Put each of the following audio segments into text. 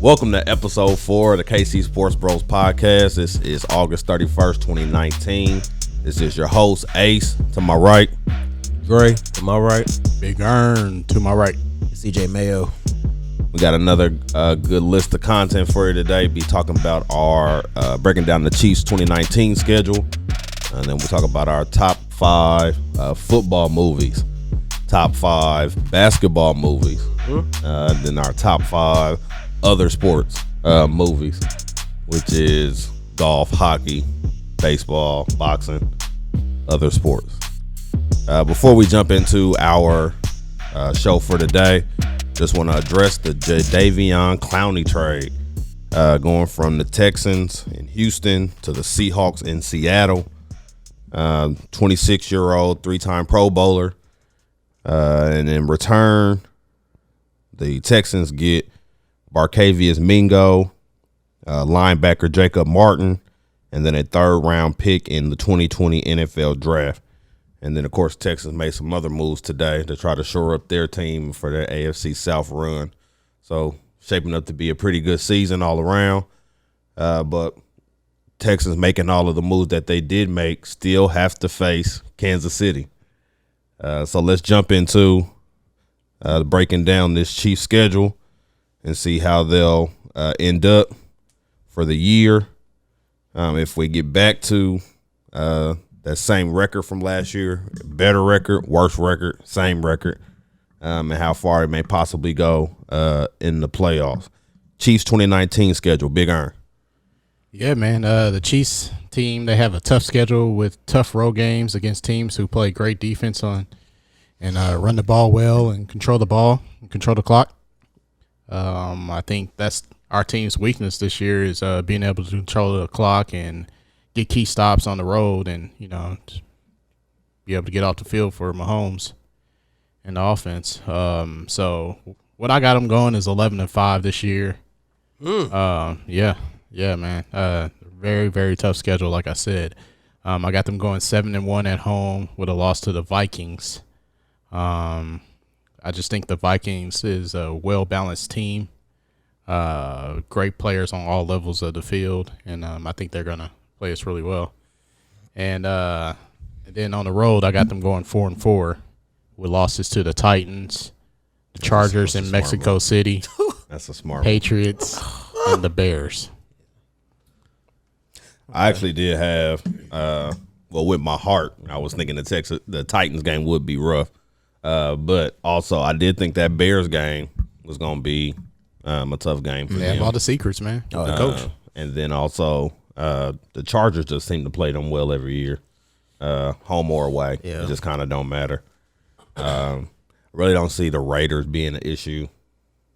Welcome to episode 4 of the KC Sports Bros podcast. This is August 31st, 2019. This is your host, Ace, to my right. Dre, to my right. Big Earn, to my right. CJ Mayo. We got another good list of content for you today. Be talking about our breaking down the Chiefs 2019 schedule. And then we'll talk about our top 5 football movies, top 5 basketball movies, then our top 5 other sports movies, which is golf, hockey, baseball, boxing, other sports. Before we jump into our show for today, just want to address the Jadeveon Clowney trade, going from the Texans in Houston to the Seahawks in Seattle. 26-year-old, 3-time Pro Bowler, and in return, the Texans get Barkevious Mingo, linebacker Jacob Martin, and then a 3rd-round pick in the 2020 NFL Draft. And then, of course, Texans made some other moves today to try to shore up their team for their AFC South run. So, shaping up to be a pretty good season all around. But Texans making all of the moves that they did make still have to face Kansas City. So, let's jump into breaking down this Chiefs schedule and see how they'll end up for the year. If we get back to that same record from last year, better record, worse record, same record, and how far it may possibly go in the playoffs. Chiefs 2019 schedule, Big Earn. Yeah, man. The Chiefs team, they have a tough schedule with tough road games against teams who play great defense on and run the ball well and control the ball and control the clock. I think that's our team's weakness this year is being able to control the clock and get key stops on the road and, just be able to get off the field for Mahomes and the offense. So what I got them going is 11-5 this year. Yeah, man. Very, very tough schedule, like I said. I got them going 7-1 at home with a loss to the Vikings. I just think the Vikings is a well-balanced team, great players on all levels of the field, and I think they're going to play us really well. And then on the road, I got them going 4-4 with losses to the Titans, the Chargers in Mexico City, That's a smart Patriots, and the Bears. I actually did have, with my heart, I was thinking the Titans game would be rough. But also, I did think that Bears game was going to be a tough game for them. They have all the secrets, man. The coach. And then also, the Chargers just seem to play them well every year, home or away. Yeah. It just kind of don't matter. Really don't see the Raiders being an issue.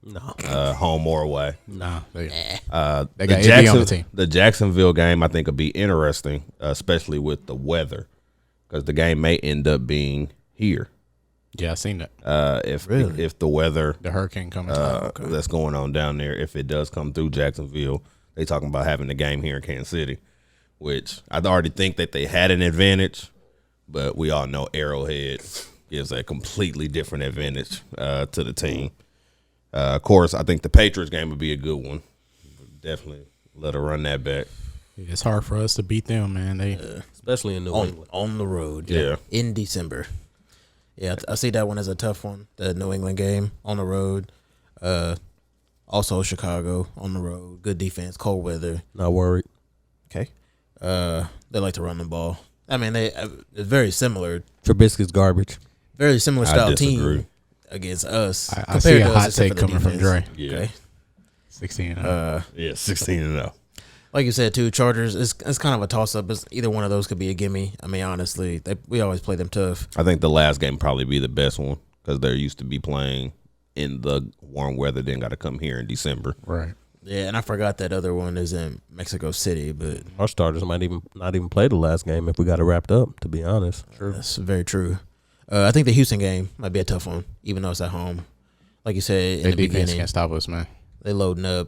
No. Home or away. Nah, they The got AD on the team. The Jacksonville game, I think, will be interesting, especially with the weather, because the game may end up being here. Yeah, I seen that. If the weather, The hurricane coming. that's going on down there, if it does come through Jacksonville, they talking about having the game here in Kansas City, which I already think that they had an advantage, but we all know Arrowhead gives a completely different advantage to the team. Of course, I think the Patriots game would be a good one. Definitely let her run that back. It's hard for us to beat them, man. They Especially in New England. On the road. Yeah. In December. Yeah, I see that one as a tough one, the New England game on the road. Also Chicago on the road. Good defense, cold weather. Not worried. Okay. They like to run the ball. I mean, it's very similar. Trubisky's garbage. Very similar style disagree. team against us. I see a to us, hot except take for the coming from defense. Dre. Yeah. Okay. 16. Yeah, 16-0. Like you said, too, Chargers, it's kind of a toss-up. Either one of those could be a gimme. I mean, honestly, we always play them tough. I think the last game probably be the best one because they're used to be playing in the warm weather, then got to come here in December. Right. Yeah, and I forgot that other one is in Mexico City, but Our starters might not even play the last game if we got it wrapped up, to be honest. that's very true. I think the Houston game might be a tough one, even though it's at home. Like you said, in Their the defense beginning, can't stop us, man. they loading up.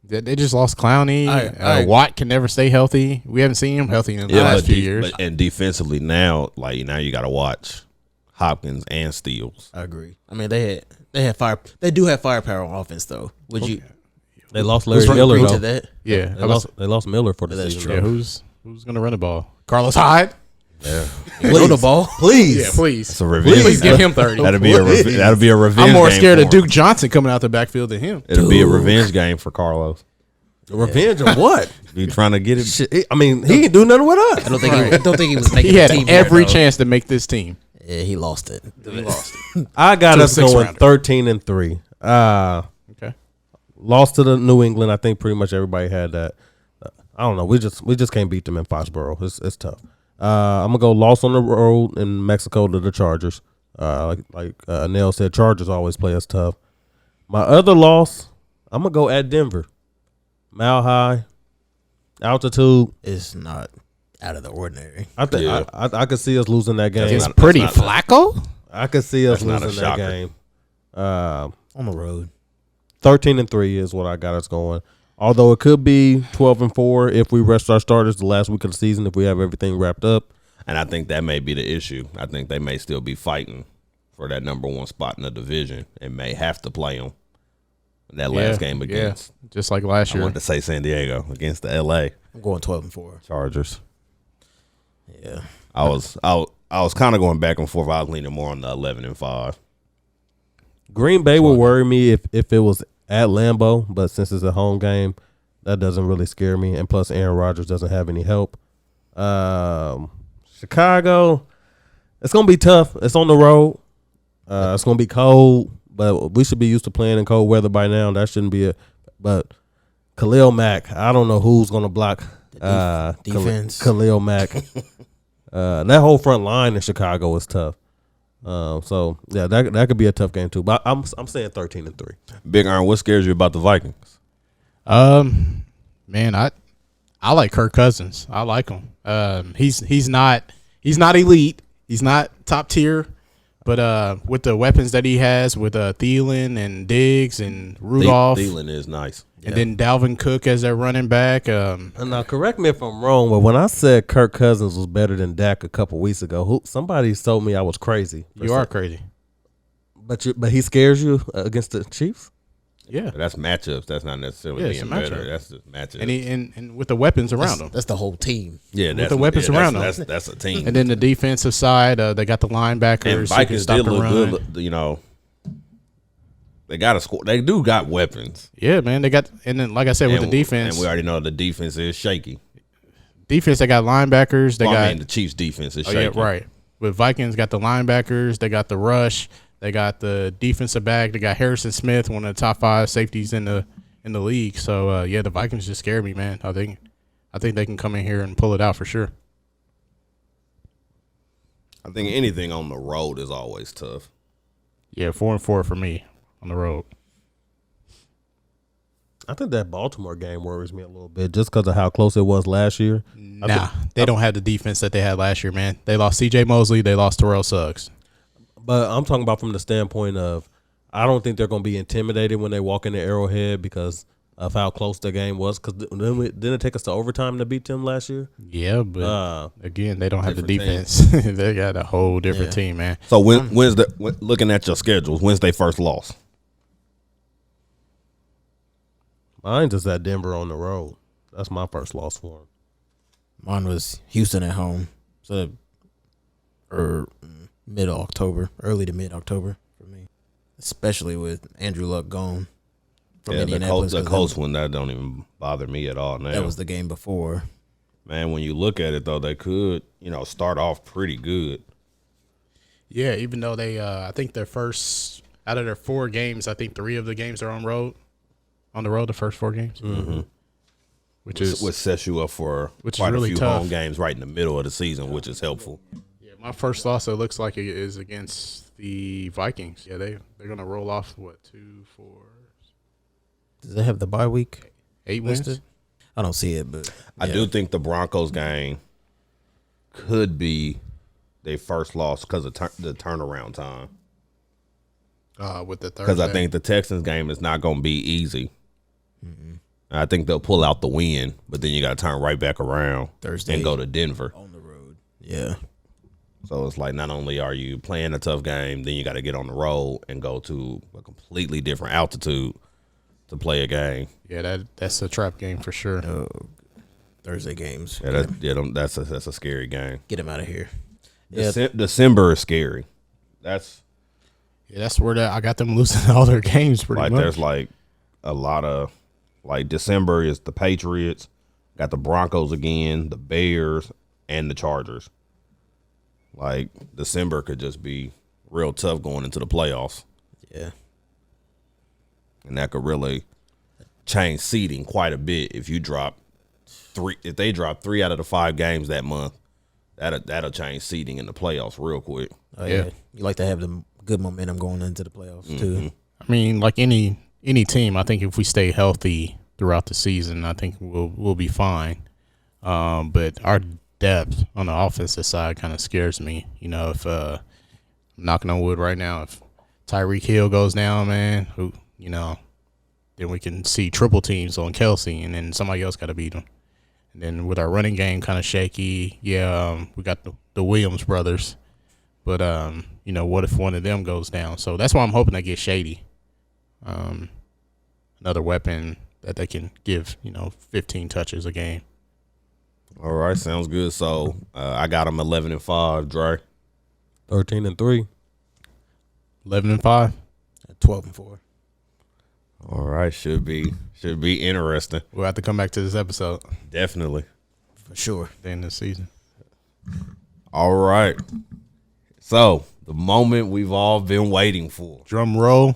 They just lost Clowney. I Watt can never stay healthy. We haven't seen him healthy in the last few years. And defensively now you got to watch Hopkins and Steele. I agree. I mean, they They do have firepower on offense, though. Would you? They lost Larry Would you Miller agree though. to that? Yeah, They lost Miller for the That's season. yeah. true. Who's gonna run the ball? Carlos Hyde. Throw the ball. Please. Yeah, please. It's a revenge. Please give him 30. That'd be a revenge. I'm more game scared for of him. Duke Johnson coming out the backfield than him. It'll be a revenge game for Carlos. Revenge of what? You trying to get it? Shit, I mean, he ain't do nothing with us. I don't think he was making He had the team every yet, though. chance to make this team. Yeah, he lost it. I got To a us going six-rounder. 13-3. Okay. Lost to the New England. I think pretty much everybody had that. I don't know. We just can't beat them in Foxborough. It's tough. I'm gonna go loss on the road in Mexico to the Chargers. Like Nell said, Chargers always play us tough. My other loss, I'm gonna go at Denver. Mile high, altitude. It's not out of the ordinary. I think Yeah. I could see us losing that game. It's not- pretty that's not- Flacco. I could see us That's not a losing that shocker. game. On the road. 13-3 is what I got us going. Although it could be 12-4 if we rest our starters the last week of the season, if we have everything wrapped up. And I think that may be the issue. I think they may still be fighting for that number one spot in the division and may have to play them that last game against. just like last I year. wanted to say San Diego against the LA I'm going 12-4. Chargers. Yeah. I was kind of going back and forth. I was leaning more on the 11-5. Green Bay would worry me if it was at Lambeau, but since it's a home game, that doesn't really scare me. And plus, Aaron Rodgers doesn't have any help. Chicago, it's gonna be tough. It's on the road. It's gonna be cold, but we should be used to playing in cold weather by now. That shouldn't be it. But Khalil Mack, I don't know who's gonna block defense. Khalil Mack. That whole front line in Chicago is tough. So yeah, that could be a tough game too. But I'm saying 13-3. Big Iron, what scares you about the Vikings? Man, I like Kirk Cousins. I like him. He's not elite. He's not top tier. But with the weapons that he has, with Thielen and Diggs and Rudolph, Thielen is nice. and then Dalvin Cook as their running back. And now, correct me if I'm wrong, but when I said Kirk Cousins was better than Dak a couple weeks ago, somebody told me I was crazy. You are crazy. But he scares you against the Chiefs. Yeah, But that's matchups. That's not necessarily Yeah, it's being a better. matchup. That's just matchups. and with the weapons around him, That's the whole team. yeah, that's the weapons around them. That's a team. and then the defensive side, they got the linebackers And who can Vikings stop did the look run. good. You know, they got a score. They do got weapons. Yeah, man, they got, and then like I said, with And- the defense, and we already know the defense is shaky. they got linebackers. They Well, got I mean, the Chiefs' defense is Oh, yeah, shaky. right. With Vikings, got the linebackers. They got the rush. They got the defensive back. They got Harrison Smith, one of the top 5 safeties in the league. So yeah, the Vikings just scare me, man. I think they can come in here and pull it out for sure. I think anything on the road is always tough. Yeah, 4-4 for me on the road. I think that Baltimore game worries me a little bit just because of how close it was last year. Nah, they don't have the defense that they had last year, man. They lost C.J. Mosley. They lost Terrell Suggs. But I'm talking about from the standpoint of I don't think they're going to be intimidated when they walk into Arrowhead because of how close the game was. Because didn't it take us to overtime to beat them last year? Yeah, but again, they don't have the different defense. They got a whole different team, man. So when's looking at your schedules? When's their first loss? Mine's just at Denver on the road. That's my first loss for them. Mine was Houston at home. So, mid-October, early to mid-October for me. Especially with Andrew Luck gone from Yeah, Indianapolis. the 'cause Colts one, that don't even bother me at all now. that was the game before. Man, when you look at it though, they could, start off pretty good. Yeah, even though they, I think their first out of their 4 games, I think 3 of the games are on the road. The first 4 games, which is Which sets you up for which is quite really a few tough. home games right in the middle of the season, which is helpful. yeah. My first loss, it looks like it is against the Vikings. Yeah, they're gonna roll off 2, 4, Does it have the bye week 8 wins. listed? I don't see it, but I do think the Broncos game could be their first loss because of the turnaround time. With the third. Because I think the Texans game is not going to be easy. I think they'll pull out the win, but then you got to turn right back around Thursday and go to Denver. on the road. Yeah. So it's like not only are you playing a tough game, then you got to get on the road and go to a completely different altitude to play a game. Yeah, that's a trap game for sure. Thursday games. Yeah, that's a scary game. Get him out of here. December is scary. That's where I got them losing all their games pretty like much. there's like a lot of like December is the Patriots, got the Broncos again, the Bears, and the Chargers. Like December could just be real tough going into the playoffs. Yeah. And that could really change seeding quite a bit if you drop if they drop 3 out of the 5 games that month, that'll change seeding in the playoffs real quick. Oh yeah. You like to have the good momentum going into the playoffs too. I mean, like any team, I think if we stay healthy throughout the season, I think we'll be fine. But our depth on the offensive side kind of scares me. You know, if I'm knocking on wood right now, if Tyreek Hill goes down, man, then we can see triple teams on Kelsey, and then somebody else got to beat him. And then with our running game kind of shaky, we got the Williams brothers. But, what if one of them goes down? So that's why I'm hoping they get Shady. Another weapon that they can give, 15 touches a game. All right, sounds good. So I got them 11-5, Dre. 13-3. 11-5. 12-4. All right, should be interesting. We'll have to come back to this episode. Definitely. For sure. At the end of the season. All right. So the moment we've all been waiting for. Drum roll.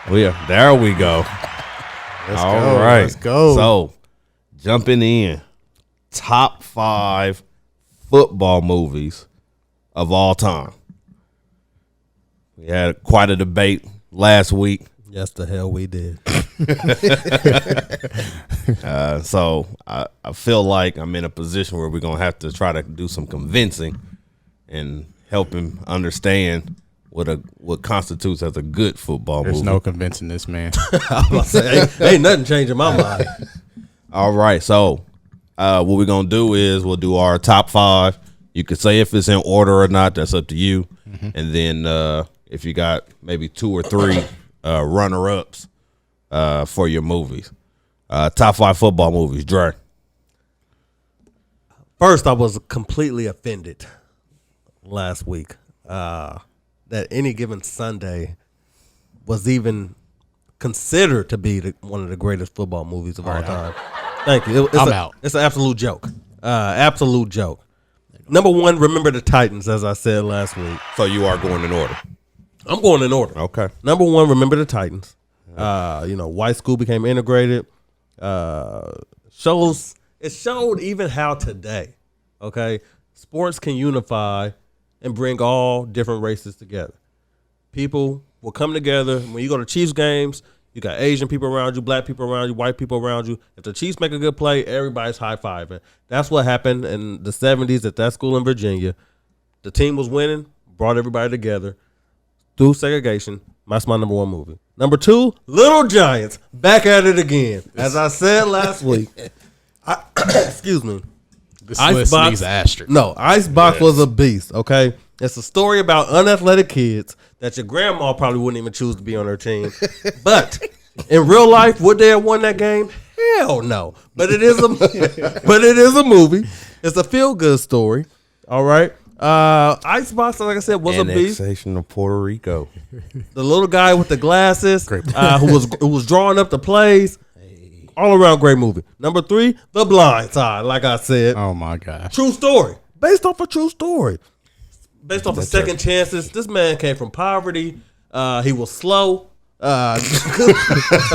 Oh, yeah, there we go. All right. Let's go. So jumping in, top 5 football movies of all time. We had quite a debate last week. Yes, the hell we did. So I feel like I'm in a position where we're going to have to try to do some convincing and help him understand what constitutes as a good football There's movie. no convincing this man. I was about to say, ain't nothing changing my mind. All right. So what we're going to do is we'll do our top 5. You could say if it's in order or not. That's up to you. Mm-hmm. And then if you got maybe 2 or 3 runner-ups for your movies. Top 5 football movies, Dre. First, I was completely offended last week that Any Given Sunday was even considered to be one of the greatest football movies of all time. Thank you. I'm out. It's an absolute joke. Absolute joke. Number 1, Remember the Titans, as I said last week. So you are going in order. I'm going in order. Okay. Number 1, Remember the Titans. White school became integrated. It showed even how today, okay, sports can unify and bring all different races together. People will come together. When you go to Chiefs games, you got Asian people around you, black people around you, white people around you. If the Chiefs make a good play, everybody's high-fiving. That's what happened in the 70s at that school in Virginia. The team was winning, brought everybody together through segregation. That's my number 1 movie. Number 2, Little Giants, back at it again. As I said last week, excuse me. This list needs an asterisk. No, Icebox was a beast, okay? It's a story about unathletic kids that your grandma probably wouldn't even choose to be on her team. But in real life, would they have won that game? Hell no. But it is a movie. It's a feel-good story, all right? Icebox, like I said, was a beast. Annexation of Puerto Rico. The little guy with the glasses, who was drawing up the plays. All around great movie. Number 3, The Blind Side, like I said. Oh, my gosh. True story. Based off a true story. Based off of second chances. This man came from poverty. He was slow.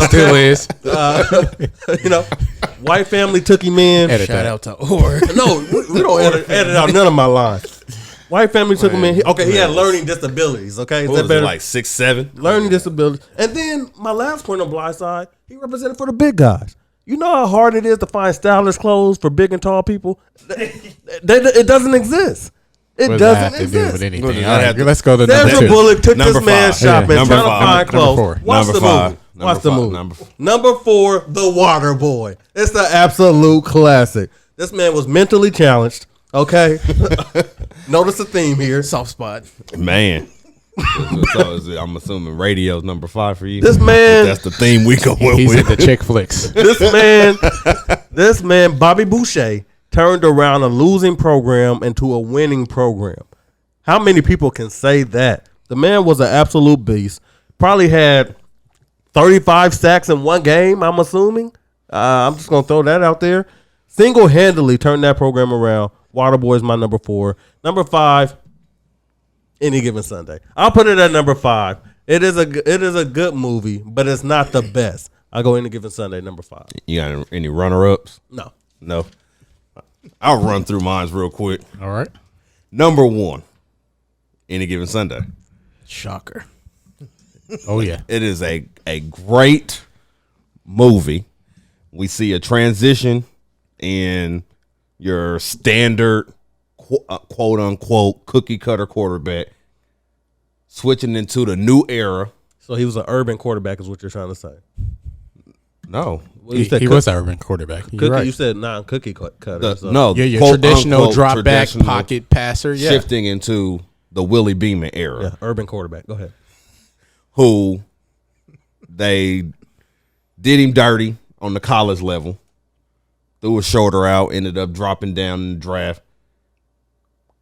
Still is. White family took him in. Shout out to Or. No, we don't edit out none of my lines. White family took him in. He had learning disabilities. Okay, is What that was better? it, like 6'7"? Learning disabilities. And then my last point on Blind Side, he represented for the big guys. You know how hard it is to find stylish clothes for big and tall people? It doesn't exist. It What does that doesn't have to do with exist. anything? What does All that right, have to- let's go to number Sandra 2. Bullock took Number this man 5. shopping, Number trying to 5. find Number clothes. 4. Watch Number the 5. movie. Number Watch the 5. movie. Number 4, The Water Boy. It's the absolute classic. This man was mentally challenged. Okay. Notice the theme here. Soft spot. Man. So I'm assuming radio's number 5 for you. This man, That's the theme we go He's with. in the chick flicks. this man, Bobby Boucher, turned around a losing program into a winning program. How many people can say that? The man was an absolute beast. Probably had 35 sacks in one game, I'm assuming. I'm just going to throw that out there. Single-handedly turned that program around. Waterboy is my number 4. Number 5, Any Given Sunday. I'll put it at number 5. It is a good movie, but it's not the best. I'll go Any Given Sunday, number 5. You got any runner-ups? No. I'll run through mine real quick. All right. Number 1, Any Given Sunday. Shocker. Oh yeah. It is a great movie. We see a transition in your standard quote unquote cookie cutter quarterback switching into the new era. So he was an urban quarterback is what you're trying to say. No. Well, you said He was an urban quarterback. You're cookie, right. You said non-cookie cutter. So. No. Yeah, your quote, traditional unquote, drop back traditional pocket passer. Yeah. shifting into the Willie Beeman era. Yeah, urban quarterback. Go ahead. Who they did him dirty on the college level, threw his shoulder out, ended up dropping down in the draft,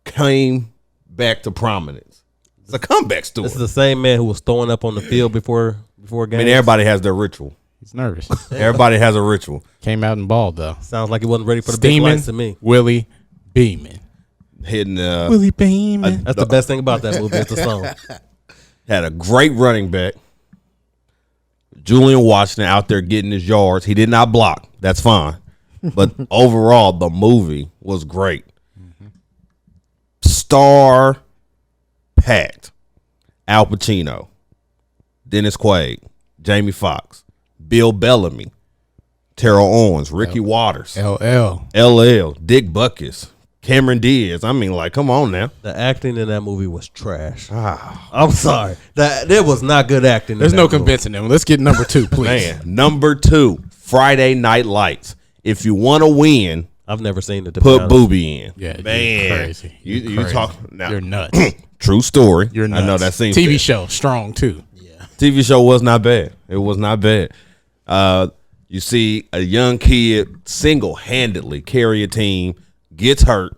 came back to prominence. It's a comeback story. This is the same man who was throwing up on the field before I games. mean, everybody has their ritual. He's nervous. Everybody has a ritual. Came out and balled though. Sounds like he wasn't ready for the big Steaming lights to me. Willie Beeman. Hitting Willie Beeman. That's the best thing about that movie. It's the song. had a great running back. Julian Washington out there getting his yards. He did not block. That's fine. But overall, the movie was great. Star packed. Al Pacino, Dennis Quaid, Jamie Foxx, Bill Bellamy, Terrell Owens, Ricky Waters, LL. LL, Dick Butkus, Cameron Diaz. I mean, like, come on now. The acting in that movie was trash. I'm sorry. There was not good acting. There's in no that movie. convincing them. Let's get number 2, please. Man, number 2, Friday Night Lights. If you want to win, I've never seen it. To be put honest. Booby in. Yeah, man, you're crazy. You Crazy. talk now. You're nuts. True story. You're nuts. I know that seems TV fair. show strong too. TV show was not bad. It was not bad. You see a young kid single-handedly carry a team, gets hurt,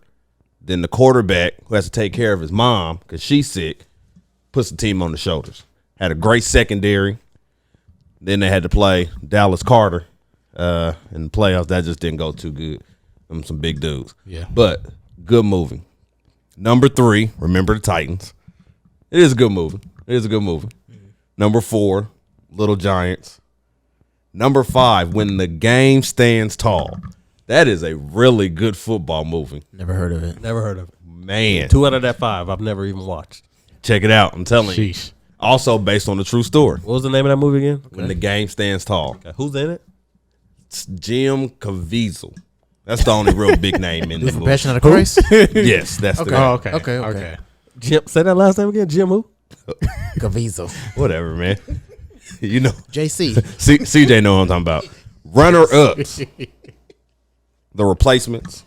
then the quarterback who has to take care of his mom because she's sick puts the team on the shoulders. Had a great secondary. Then they had to play Dallas Carter in the playoffs. That just didn't go too good. Them some big dudes. Yeah. But good movie. Number 3, Remember the Titans. It is a good movie. It is a good movie. Number 4, Little Giants. Number 5, When the Game Stands Tall. That is a really good football movie. Never heard of it. Never heard of it. Man, 2 out of that 5 I've never even watched. check it out. I'm telling you. Sheesh. Also based on a true story. What was the name of that movie again? When the Game Stands Tall. Okay. Who's in it? It's Jim Caviezel. That's the only real big name in the movie. Passion of the Christ. Yes, that's the Oh, guy. okay. Okay. Jim. Say that last name again. Jim who? Caviezel. Whatever, man. You know, JC. CJ know what I'm talking about. Runner ups. The Replacements.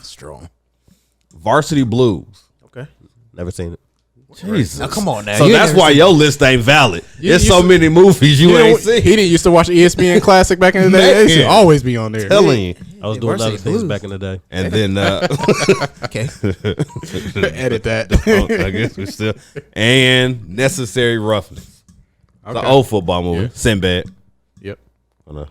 Strong. Varsity Blues. Okay. Never seen it. Jesus. Now come on now. So You that's never why seen- your list ain't valid. There's you so used to- many movies you ain't He seen. didn't used to watch ESPN Classic back in the day. They used to Man. always be on there. Telling you. I was doing Varsity other things Blues. back in the day. And then Okay. Edit that. I guess we still and Necessary Roughness. It's an old football movie. Yeah. Sinbad. Yep. Gonna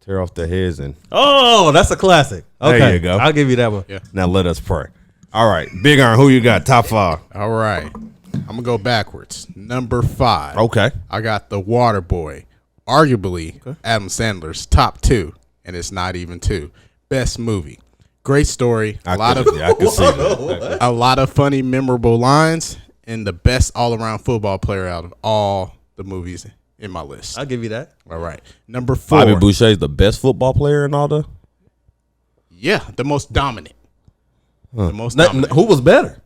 tear off their heads and Oh, that's a classic. There Okay, you go. I'll give you that one. Yeah. now let us pray. All right, Big Iron, who you got? Top 5. All right. I'm gonna go backwards. Number 5. Okay. I got The Water Boy, arguably Adam Sandler's top 2, and it's not even 2. Best movie, great story, I can see that. a lot of funny, memorable lines, and the best all-around football player out of all the movies in my list. I'll give you that. All right, number 4. Bobby Boucher is the best football player in all the. Yeah, the most dominant. The most Not- dominant. who was better?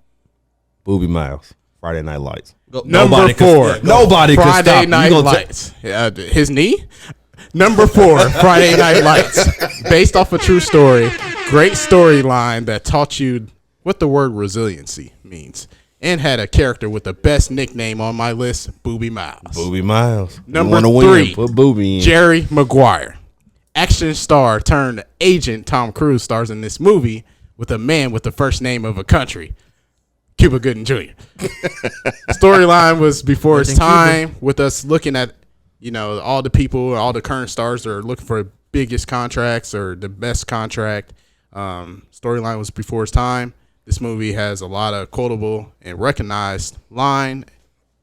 Booby Miles, Friday Night Lights. Number Nobody can- 4. nobody can Friday stop you. Night You gonna ta- Lights. His knee. Number 4, Friday Night Lights, based off a true story. Great storyline that taught you what the word resiliency means, and had a character with the best nickname on my list, Booby Miles. Booby Miles. Number You wanna 3, Put Booby in. Jerry Maguire. Action star turned agent Tom Cruise stars in this movie with a man with the first name of a country, Cuba Gooding Jr. Storyline was before its time, with us looking at, all the people, all the current stars are looking for biggest contracts or the best contract. Storyline was before its time. This movie has a lot of quotable and recognized line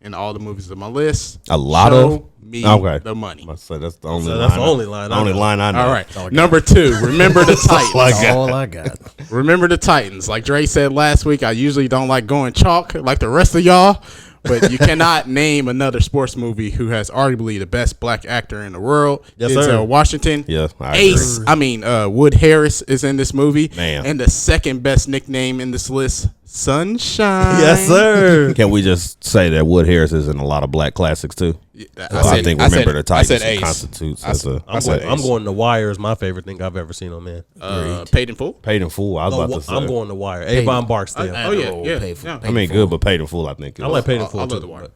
in all the movies on my list. A lot Show of me okay. the money. I say that's the only. So line that's the I- only line. The only line I know. All right. Number 2, remember the Titans. That's all I got. Remember the Titans. Like Dre said last week, I usually don't like going chalk like the rest of y'all, but you cannot name another sports movie who has arguably the best black actor in the world. Yes, Denzel sir. Washington. Yeah, I agree. Ace. Wood Harris is in this movie. Man. And the second best nickname in this list, Sunshine. Yes, sir. Can we just say that Wood Harris is in a lot of black classics too? I think Remember the Titans constitutes as a. I'm going The Wire is my favorite thing I've ever seen on man. Paid in Full. Paid in Full. I was about to say. I'm going The Wire. Avon Barksdale. Yeah. I mean, good, but Paid in Full. I think. I like Paid in Full I too. love The Wire.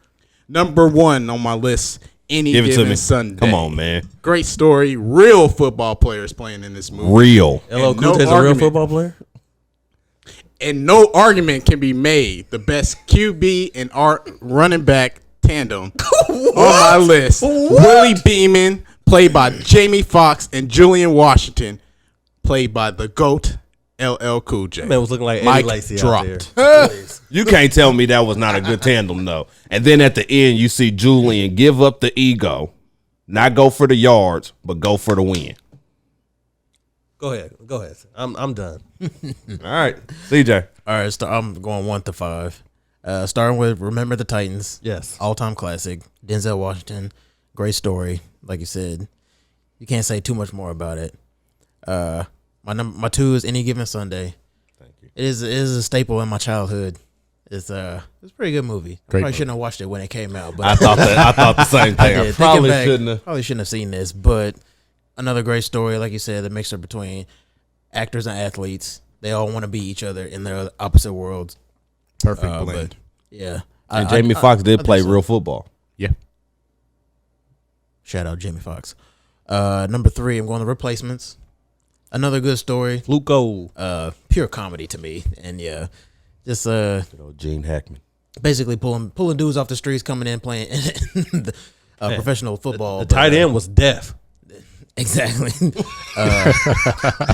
Number 1 on my list, Any Give it to Given me. Sunday. Come on, man. Great story. Real football players playing in this movie. Real. LL And Cool no J's a real argument. football player? And no argument can be made. The best QB and running back tandem on my list. Willie Beeman, played by Jamie Foxx, and Julian Washington, played by the GOAT, LL Cool J. Man was looking like Eddie Mike Lacy dropped. out there. You can't tell me that was not a good tandem, though. And then at the end, you see Julian give up the ego, not go for the yards, but go for the win. Go ahead. I'm done. All right, CJ. All right, I'm going 1 to 5. Starting with Remember the Titans. Yes. All-time classic. Denzel Washington. Great story. Like you said, you can't say too much more about it. My 2 is Any Given Sunday. Thank you. It is a staple in my childhood. It's a pretty good movie. I probably shouldn't have watched it when it came out, but I thought the same thing. I did. probably Thinking back, shouldn't have. Probably shouldn't have seen this, but another great story, like you said, the mixture between actors and athletes. They all want to be each other in their opposite worlds. Perfect But blend. yeah, And Jamie Foxx did I play think so. real football. Yeah. Shout out Jamie Foxx. Number 3, I'm going to Replacements. Another good story. Fluco. Pure comedy to me, and yeah, just Good old Gene Hackman. basically pulling dudes off the streets, coming in playing professional football. The tight end was deaf. Exactly.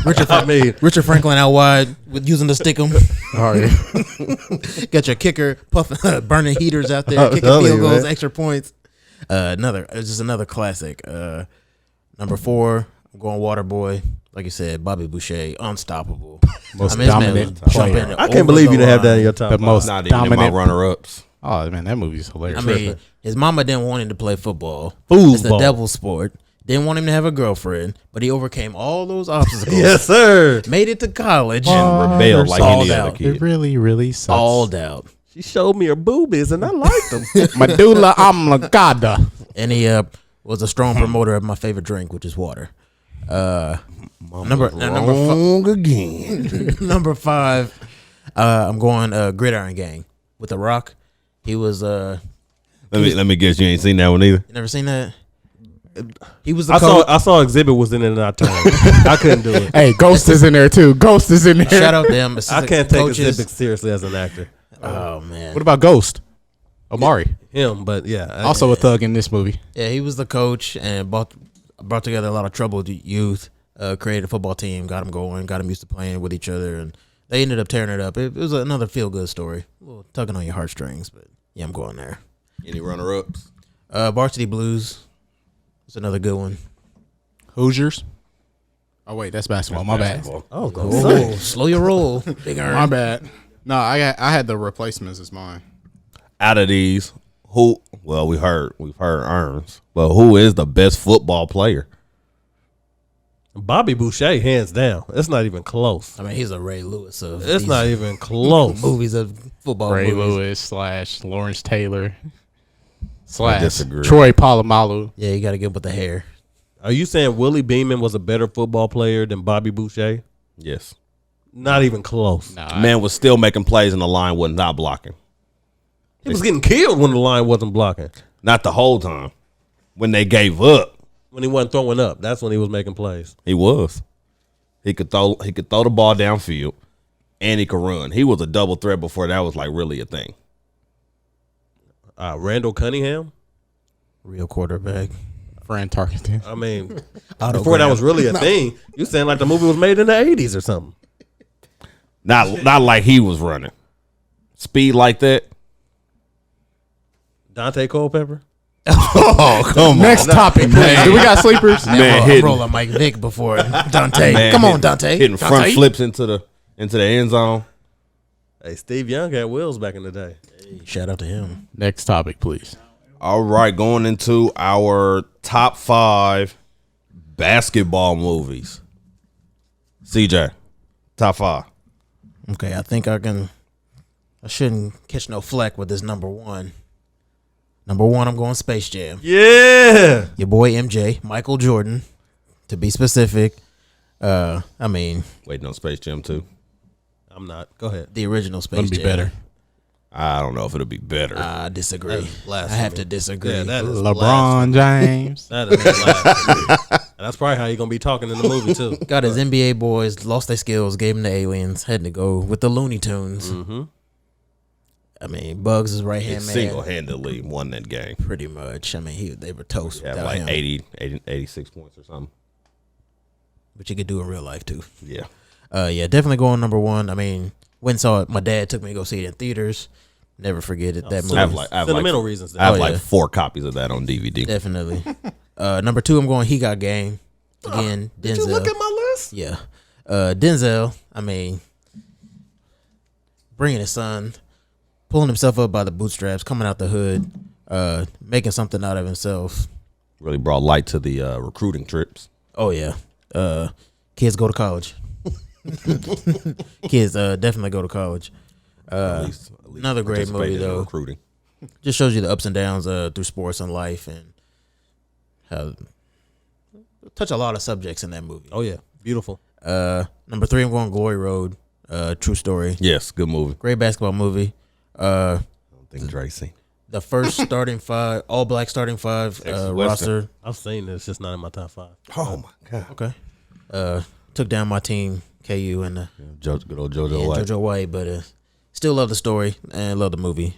Richard Franklin out wide with using the stickum. All right. Got your kicker puffing, burning heaters out there, kicking telling field you, goals, man. extra points. Just another classic. Number 4, I'm going Waterboy. Like you said, Bobby Boucher, unstoppable. Most this man dominant was jumping player. I over can't believe the you didn't have that in line. your top The five. most Not even in my dominant. runner-ups. Oh, man, that movie's hilarious. I mean, his mama didn't want him to play football. Foosball. It's the devil's sport. Didn't want him to have a girlfriend, but he overcame all those obstacles. Yes, sir. Made it to college. And rebelled like All any other out. it kid. really, really sucks. All out. She showed me her boobies and I liked them. Medulla oblongata. And he was a strong promoter of my favorite drink, which is water. Number Wrong again. number 5, I'm going Gridiron Gang with The Rock. He was Let me guess. You ain't seen that one either. you never seen that? He was the I coach. saw Exhibit was in it and I turned. I couldn't do it. Hey, Ghost is in there, too. Ghost is in there. Shout out them. I assistant can't take coaches. Exhibit seriously as an actor. Oh man. What about Ghost? Omari. Him, but yeah. Also a thug in this movie. Yeah, he was the coach and brought together a lot of troubled youth. Created a football team, got them going, got them used to playing with each other, and they ended up tearing it up. It was another feel good story, a little tugging on your heartstrings, but yeah, I'm going there. Any runner-ups? Varsity Blues is another good one. Hoosiers. Oh, wait, that's basketball. My bad. Oh, Oh, slow your roll, Big Earn. My bad. No, I had the Replacements as mine. Out of these, who? Well, we've heard Earns, but who is the best football player? Bobby Boucher, hands down. It's not even close. I mean, he's a Ray Lewis of It's these not even close. movies of football Ray movies. Lewis / Lawrence Taylor / disagree. Troy Polamalu. Yeah, you got to get with the hair. Are you saying Willie Beeman was a better football player than Bobby Boucher? Yes. Not even close. Nah, Man was still making plays and the line was not blocking. He was getting killed when the line wasn't blocking. Not the whole time. When they gave up, When he wasn't throwing up, that's when he was making plays. he was. He could throw the ball downfield and he could run. He was a double threat before that was like really a thing. Randall Cunningham. Real quarterback. Fran Tarkenton. I mean, before that was really a thing, you saying like the movie was made in the 80s or something. Not like he was running. Speed like that. Dante Culpepper. Oh, come Next topic, please. Do we got sleepers? Man, I'm hitting- rolling Mike Vick before Dante. Man, Come on, hitting- Dante. Hitting front Dante. flips into the end zone. Hey, Steve Young had wheels back in the day. Shout out to him. Next topic, please. All right, going into our top 5 basketball movies. CJ, top 5. Okay, I think I shouldn't catch no flack with this number one. Number one, I'm going Space Jam. Yeah. Your boy MJ, Michael Jordan, to be specific. I mean, Waiting on Space Jam 2. I'm not. Go ahead. the original Space Gonna be Jam. better. I don't know if it'll be better. I disagree. That is I blasphemy. have to disagree. Yeah, that is LeBron James. That is blasphemy. And that's probably how you're going to be talking in the movie, too. Got his NBA boys, lost their skills, gave him the aliens, had to go with the Looney Tunes. Mm-hmm. I mean, Bugs is right It hand man. single-handedly won that game. Pretty much. I mean, they were toast Have without like him. 86 points or something. But you could do in real life too. Yeah. Yeah, definitely going number one. I mean, went and saw it. My dad took me to go see it in theaters. Never forget it. That movie. I have like Sentimental reasons. I have Oh, like yeah. 4 copies of that on DVD. Definitely. Number two, I'm going He Got Game. Again, Denzel. Did you look at my list? Yeah. Denzel, I mean, bringing his son, pulling himself up by the bootstraps, coming out the hood, making something out of himself. Really brought light to the recruiting trips. Oh, yeah. Kids go to college. Kids definitely go to college. At least Another great participate movie, in the though. recruiting. Just shows you the ups and downs through sports and life, and how touch a lot of subjects in that movie. Oh, yeah. Beautiful. Number three, I'm going Glory Road. True story. Yes, good movie. Great basketball movie. I don't think Dre's seen. The first starting 5, all black starting 5 Texas roster. I've seen this. It's just not in my top 5. Oh my god. Okay. Took down my team, KU and Good old JoJo White. JoJo White, but still love the story and love the movie.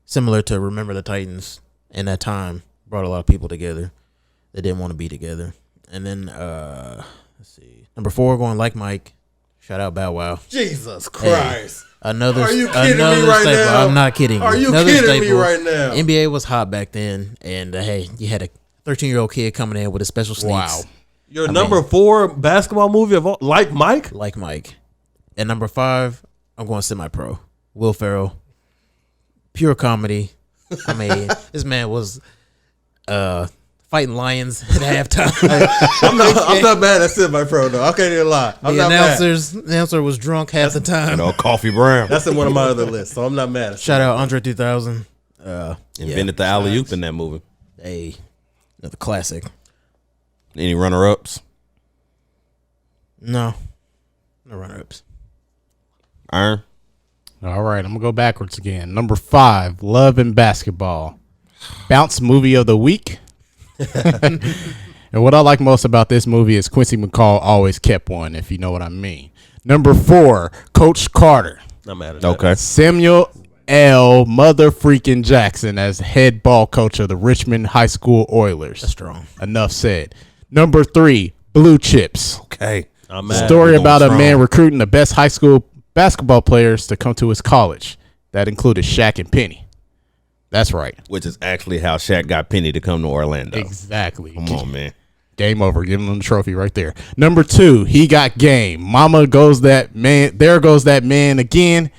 Similar to Remember the Titans, in that time brought a lot of people together that didn't want to be together. And then let's see, number 4, going Like Mike. Shout out Bow Wow. Jesus Christ. Another, Are you kidding me another right staple. now? I'm not kidding. Are you Another kidding me staple. right now? NBA was hot back then, and hey, you had a 13-year-old kid coming in with a special sneaks. Wow. Your number 4 basketball movie of all, like Mike? Like Mike. And number 5, I'm going semi-pro. Will Ferrell. Pure comedy. I mean, this man was fighting lions at halftime. I'm not mad at semi-pro, though. I can't even lie. I'm The not mad. announcer was drunk half the time. Coffee Brown. That's in one of my other lists, so I'm not mad at Shout out Andre 3000. Invented the alley-oop in that movie. Hey, another classic. Any runner-ups? No runner-ups. Iron? All right, I'm gonna go backwards again. Number 5, Love and Basketball. Bounce movie of the week. And what I like most about this movie is Quincy McCall always kept one, if you know what I mean. Number 4, Coach Carter. Not mad at that. Okay. Samuel L. Mother freaking Jackson as head ball coach of the Richmond High School Oilers. That's strong. Enough said. Number 3, Blue Chips. Okay. I'm mad. Story We're going about a strong. man recruiting the best high school basketball players to come to his college. That included Shaq and Penny. That's right. Which is actually how Shaq got Penny to come to Orlando. Exactly. Come on, man. Game over. Give him the trophy right there. Number 2, He Got Game. Mama goes that man. There goes that man again.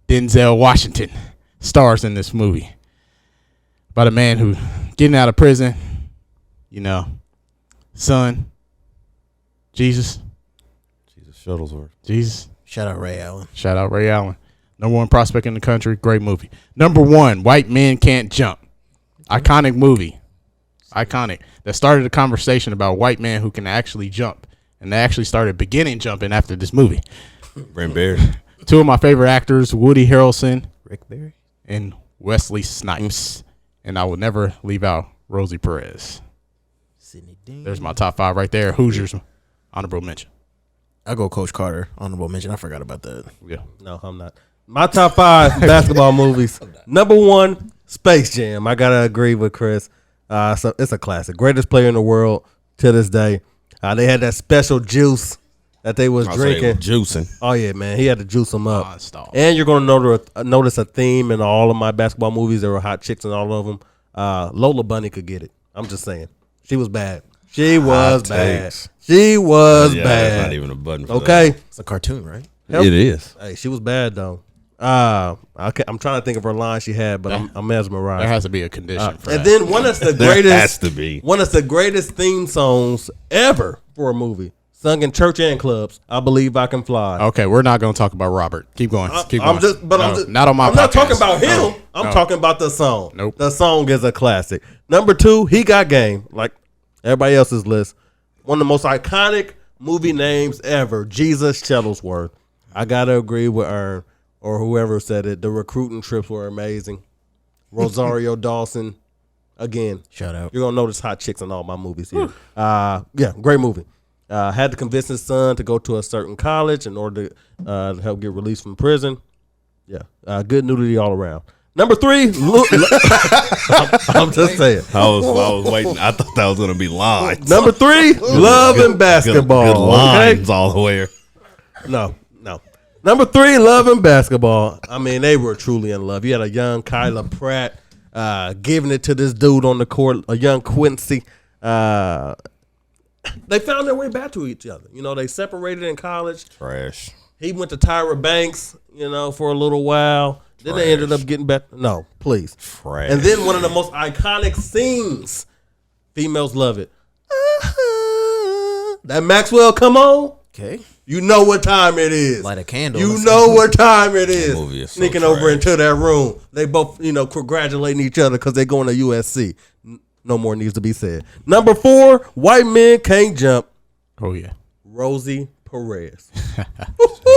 Denzel Washington stars in this movie. About a man who getting out of prison, son, Jesus. Jesus Shuttlesworth. Jesus. Shout out Ray Allen. Shout out Ray Allen. Number 1 prospect in the country. Great movie. Number 1, White Men Can't Jump. Iconic movie. Iconic. That started a conversation about white men who can actually jump and they actually started beginning jumping after this movie. Brent Berry. Two of my favorite actors, Woody Harrelson Rick Berry. and Wesley Snipes. And I will never leave out Rosie Perez. Sidney Dean. There's my top 5 right there. Hoosiers, honorable mention. I go Coach Carter. Honorable mention. I forgot about that. Yeah. No, I'm not. My top 5 basketball movies. Number 1, Space Jam. I gotta agree with Chris. So it's a classic. Greatest player in the world to this day. They had that special juice that they was drinking. Juicing. Oh yeah, man, he had to juice them up. Non-stop. And you're gonna notice a theme in all of my basketball movies. There were hot chicks in all of them. Lola Bunny could get it. I'm just saying, she was bad. She was bad. takes. She was Yeah, bad. that's not even a button for Okay. It's a cartoon, right? that. It is. Hey, she was bad though. I'm trying to think of her line she had, but I'm mesmerized. There has to be a condition for And that. then one of the There greatest, has to be. one of the greatest theme songs ever for a movie, sung in church and clubs. I Believe I Can Fly. Okay, we're not going to talk about Robert. Keep going. Keep going. Not on my I'm not podcast. talking about him. No, I'm no. talking about the song. Nope. The song is a classic. Number 2, He Got Game. Like everybody else's list. One of the most iconic movie names ever, Jesus Shuttlesworth. I gotta agree with Ern or whoever said it. The recruiting trips were amazing. Rosario Dawson, again. Shout out. You're gonna notice hot chicks in all my movies here. Yeah, great movie. Had to convince his son to go to a certain college in order to help get released from prison. Yeah, good nudity all around. Number 3, I'm just saying. I was waiting. I thought that was gonna be lines. Number 3, Love and Basketball. Good lines all the way. No. Number 3, Love and Basketball. I mean, they were truly in love. You had a young Kyla Pratt giving it to this dude on the court, a young Quincy. They found their way back to each other. You know, they separated in college. Trash. He went to Tyra Banks, you know, for a little while. Then they ended up getting back. No, please. Trash. And then one of the most iconic scenes. Females love it. That Maxwell, come on. Okay. You know what time it is. Light a candle. You know what time it is. movie is so Sneaking over trash. into that room. They both, you know, congratulating each other because they're going to USC. No more needs to be said. Number 4, White Men Can't Jump. Oh, yeah. Rosie Perez.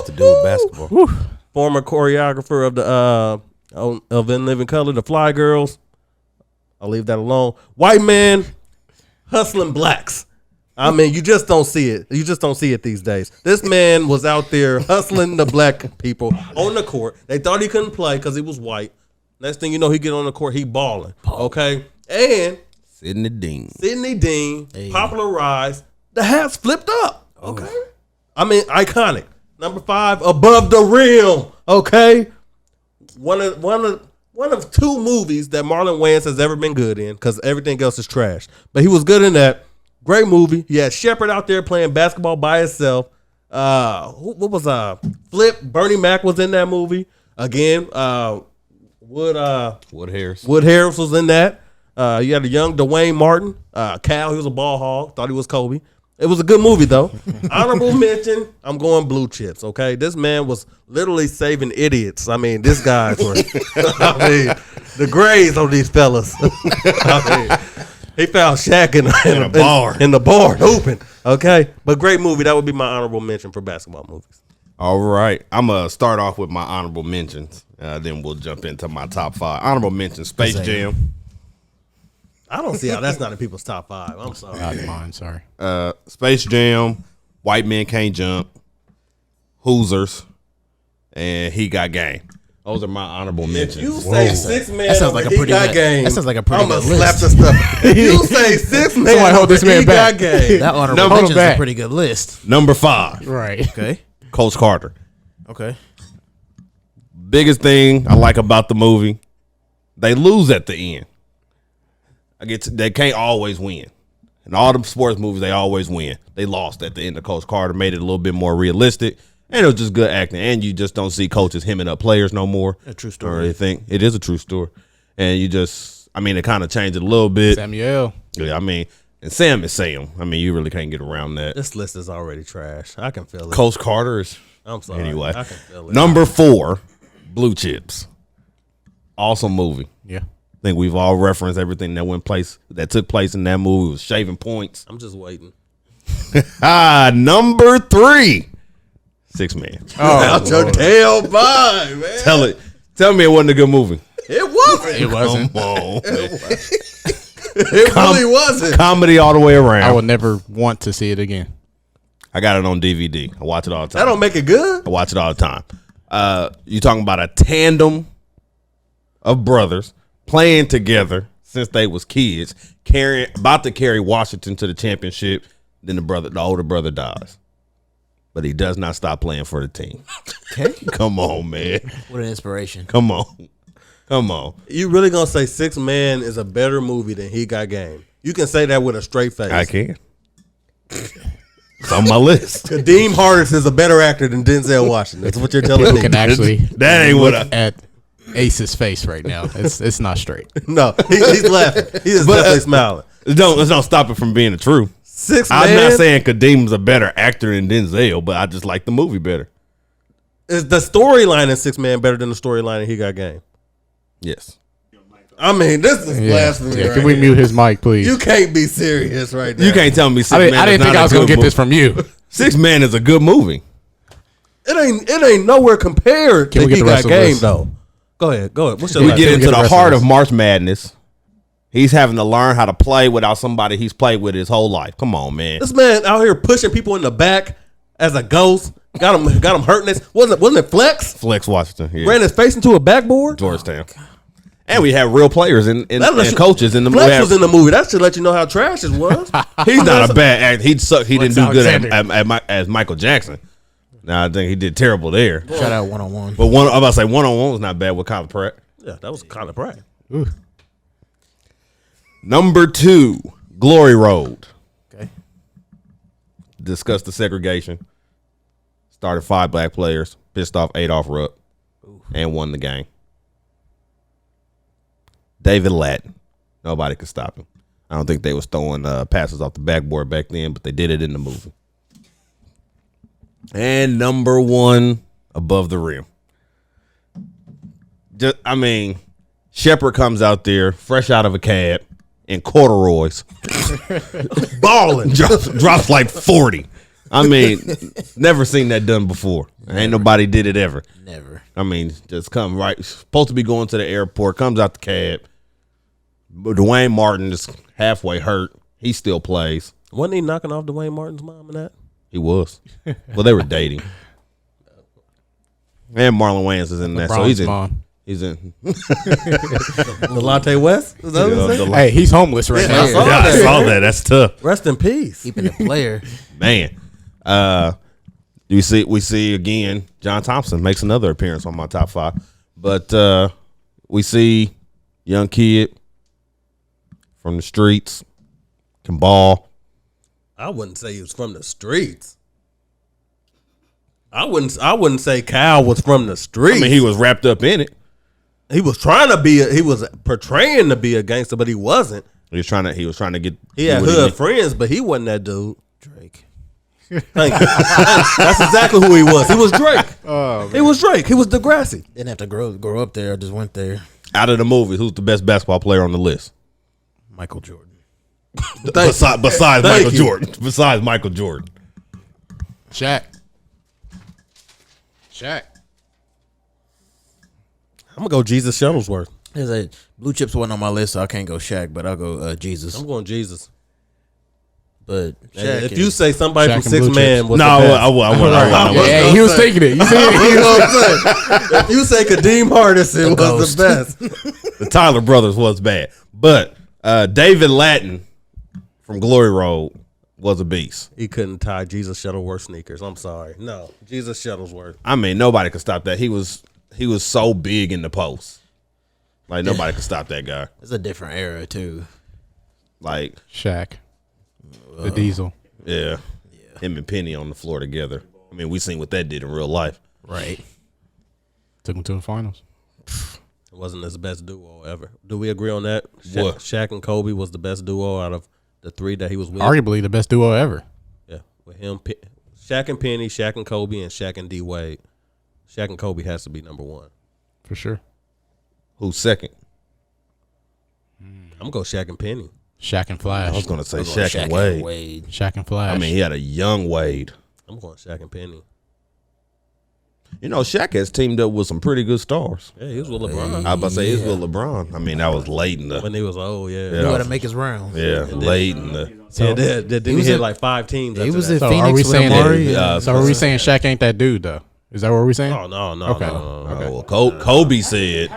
to do with basketball. Former choreographer of the of In Living Color, the Fly Girls. I'll leave that alone. White Man hustling blacks. I mean, you just don't see it. You just don't see it these days. This man was out there hustling the black people on the court. They thought he couldn't play because he was white. Next thing you know, he get on the court, he balling. Okay? And Sidney Dean. Sidney Dean popularized the hats flipped up. Okay? I mean, iconic. Number 5, Above the Rim. Okay? One of 2 movies that Marlon Wayans has ever been good in, because everything else is trash. But he was good in that. Great movie. He had Shepard out there playing basketball by himself. What was Flip? Bernie Mac was in that movie. Again, Wood Harris. Wood Harris was in that. You had a young Dwayne Martin. Cal, he was a ball hog. Thought he was Kobe. It was a good movie, though. Honorable mention, I'm going Blue Chips, okay? This man was literally saving idiots. I mean, this guy's were, I mean, the grades on these fellas. I mean, he found Shaq in the bar hooping, okay? But great movie. That would be my honorable mention for basketball movies. All right. I'm going to start off with my honorable mentions. Then we'll jump into my top 5. Honorable mentions, Space Jam. I don't see how that's not in people's top 5. I'm sorry. Not mine, sorry. Space Jam, White Men Can't Jump, Hoosiers, and He Got Game. Those are my honorable mentions. You say 6 man. That sounds like a He pretty got good- game. that sounds like a pretty I'm gonna good slap list. the stuff. You say 6 man. Somebody hold this over man He back. Got game. That honorable Number mention is back. a pretty good list. Number 5, Right. Okay. Coach Carter. Okay. Biggest thing I like about the movie, they lose at the end. They can't always win. In all the sports movies, they always win. They lost at the end of Coach Carter, made it a little bit more realistic, and it was just good acting. And you just don't see coaches hemming up players no more. A true story. Or anything. It is a true story. And you just, I mean, it kind of changed it a little bit. Samuel. Yeah, I mean, and Sam is Sam. I mean, you really can't get around that. This list is already trash. I can feel it. Coach Carter is, I'm sorry. anyway. I can feel it. Number 4, Blue Chips. Awesome movie. Yeah. I think we've all referenced everything that took place in that movie. It was Shaving Points. I'm just waiting. Number 3. 6 Man. Out your damn mind, man. Tell me it wasn't a good movie. It wasn't. It wasn't. Come on. It really wasn't. Comedy all the way around. I would never want to see it again. I got it on DVD. I watch it all the time. That don't make it good. I watch it all the time. You talking about a tandem of brothers playing together since they was kids, about to carry Washington to the championship. Then the older brother dies, but he does not stop playing for the team. Okay. Come on, man. What an inspiration. Come on. You really gonna say 6 Man is a better movie than He Got Game? You can say that with a straight face. I can. It's on my list. Kadeem Hardis is a better actor than Denzel Washington. That's what you're telling People me. can actually That ain't what look at Ace's face right now. It's not straight. No, he's laughing. He is definitely smiling. It don't stop it from being the truth. 6 I'm Man. not saying Kadeem's a better actor than Denzel, but I just like the movie better. Is the storyline in 6 Man better than the storyline in He Got Game? Yes. I mean, this is blasphemy. Yeah, right can we here. mute his mic, please? You can't be serious right now. You can't tell me 6 I Man didn't is think not I a was gonna good get this movie. from you. 6 Man is a good movie. It ain't nowhere compared Can to we get He the rest Got of Game this? though. Go ahead. What's your We last get name? into the the rest of heart this. of March Madness. He's having to learn how to play without somebody he's played with his whole life. Come on, man. This man out here pushing people in the back as a ghost. Got him hurting this. Wasn't it Flex? Flex Washington. Yeah. Ran his face into a backboard. Georgetown. And we have real players and coaches in the Flex movie. was in the movie. That should let you know how trash it was. He's not a bad actor. He'd suck. He didn't do good Alexander. as Michael Jackson. Now I think he did terrible there. Shout out 1-on-1. But I'm about to say 1-on-1 was not bad with Colin Pratt. Yeah, that was kind of bright. Number 2, Glory Road. Okay. Discussed the segregation. Started 5 black players. Pissed off Adolph Rupp. And won the game. David Lattin. Nobody could stop him. I don't think they was throwing passes off the backboard back then, but they did it in the movie. And number 1, Above the Rim. Shepard comes out there fresh out of a cab in corduroys, balling, drops like 40. Never seen that done before. Ain't nobody did it ever. Never. Just come right. Supposed to be going to the airport, comes out the cab. But Dwayne Martin is halfway hurt. He still plays. Wasn't he knocking off Dwayne Martin's mom and that? He was. Well, they were dating. And Marlon Wayans is in that, so he's in. Mom. He's in. Delonte West? Is that what you're saying? Hey, he's homeless right now. I saw Yeah, I that. saw that. That's tough, Rest in peace. Keeping the player. man. We see again. John Thompson makes another appearance on my top 5, but we see young kid from the streets, can ball. I wouldn't say he was from the streets. I wouldn't say Kyle was from the streets. He was wrapped up in it. He was trying to be. He was portraying to be a gangster, but he wasn't. He was trying to get. He had what hood needed. friends, but he wasn't that dude. Drake. Thank you. That's exactly who he was. He was Drake. He was Drake. He was Degrassi. Didn't have to grow up there. I just went there. Out of the movie, who's the best basketball player on the list? Michael Jordan. Besides Thank Michael you. Jordan. Besides Michael Jordan. Shaq. I'm gonna go Jesus Shuttlesworth. There's a Blue Chips wasn't on my list, so I can't go Shaq, but I'll go Jesus. I'm going Jesus. But And Shaq if and- you say somebody Shaq from and 6 Blue Man Chips. was No, the best, I wasn't. Yeah, he was thinking it. You see it? if you say Kadeem Hardison was Ghost. the best, The Tyler Brothers was bad, but David Lattin from Glory Road was a beast. he couldn't tie Jesus Shuttlesworth sneakers. I'm sorry. No, Jesus Shuttlesworth. Nobody could stop that. He was so big in the post. Like nobody could stop that guy. It's a different era too. Like Shaq. The Diesel. yeah, him and Penny on the floor together. We seen what that did in real life. Right. Took him to the finals. It wasn't his best duo ever. Do we agree on that? What? Shaq and Kobe was the best duo out of the 3 that he was with. Arguably the best duo ever. Yeah, with him, Shaq and Penny, Shaq and Kobe, and Shaq and D Wade. Shaq and Kobe has to be number 1. For sure. Who's second? I'm gonna go Shaq and Penny. Shaq and Flash. I was going to say I'm going Shaq and Wade. Shaq and Flash. I mean, he had a young Wade. I'm going Shaq and Penny. You know, Shaq has teamed up with some pretty good stars. Yeah, he was with LeBron I was about to say he's with LeBron. I mean, that was late in the when he was old. Yeah, Yeah. He got to make his rounds. late in the. Did he was hit in- like 5 teams? He after was that. in So Phoenix are we with saying Amari. that- so are we saying Shaq ain't that dude though? Is that what we're saying? Oh no, Okay. Well, Kobe said.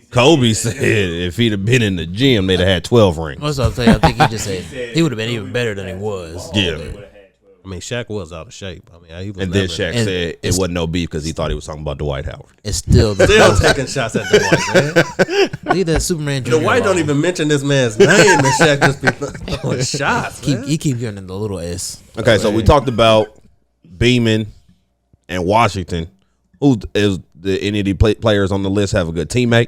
Kobe said if he'd have been in the gym, they'd have had 12 rings. That's what I'm saying. I think he just said he would have been even better than he was. Yeah. I mean, Shaq was out of shape. I mean, he was And then never- Shaq And said it it's- wasn't no beef because he thought he was talking about Dwight Howard. It's still the still taking shots at the White, man. Look at that Superman. The Junior White don't law. even mention this man's name, and Shaq just be throwing shots. Man. He keep hearing the little S. Okay, so we talked about Beeman and Washington. Who is any of the players on the list have a good teammate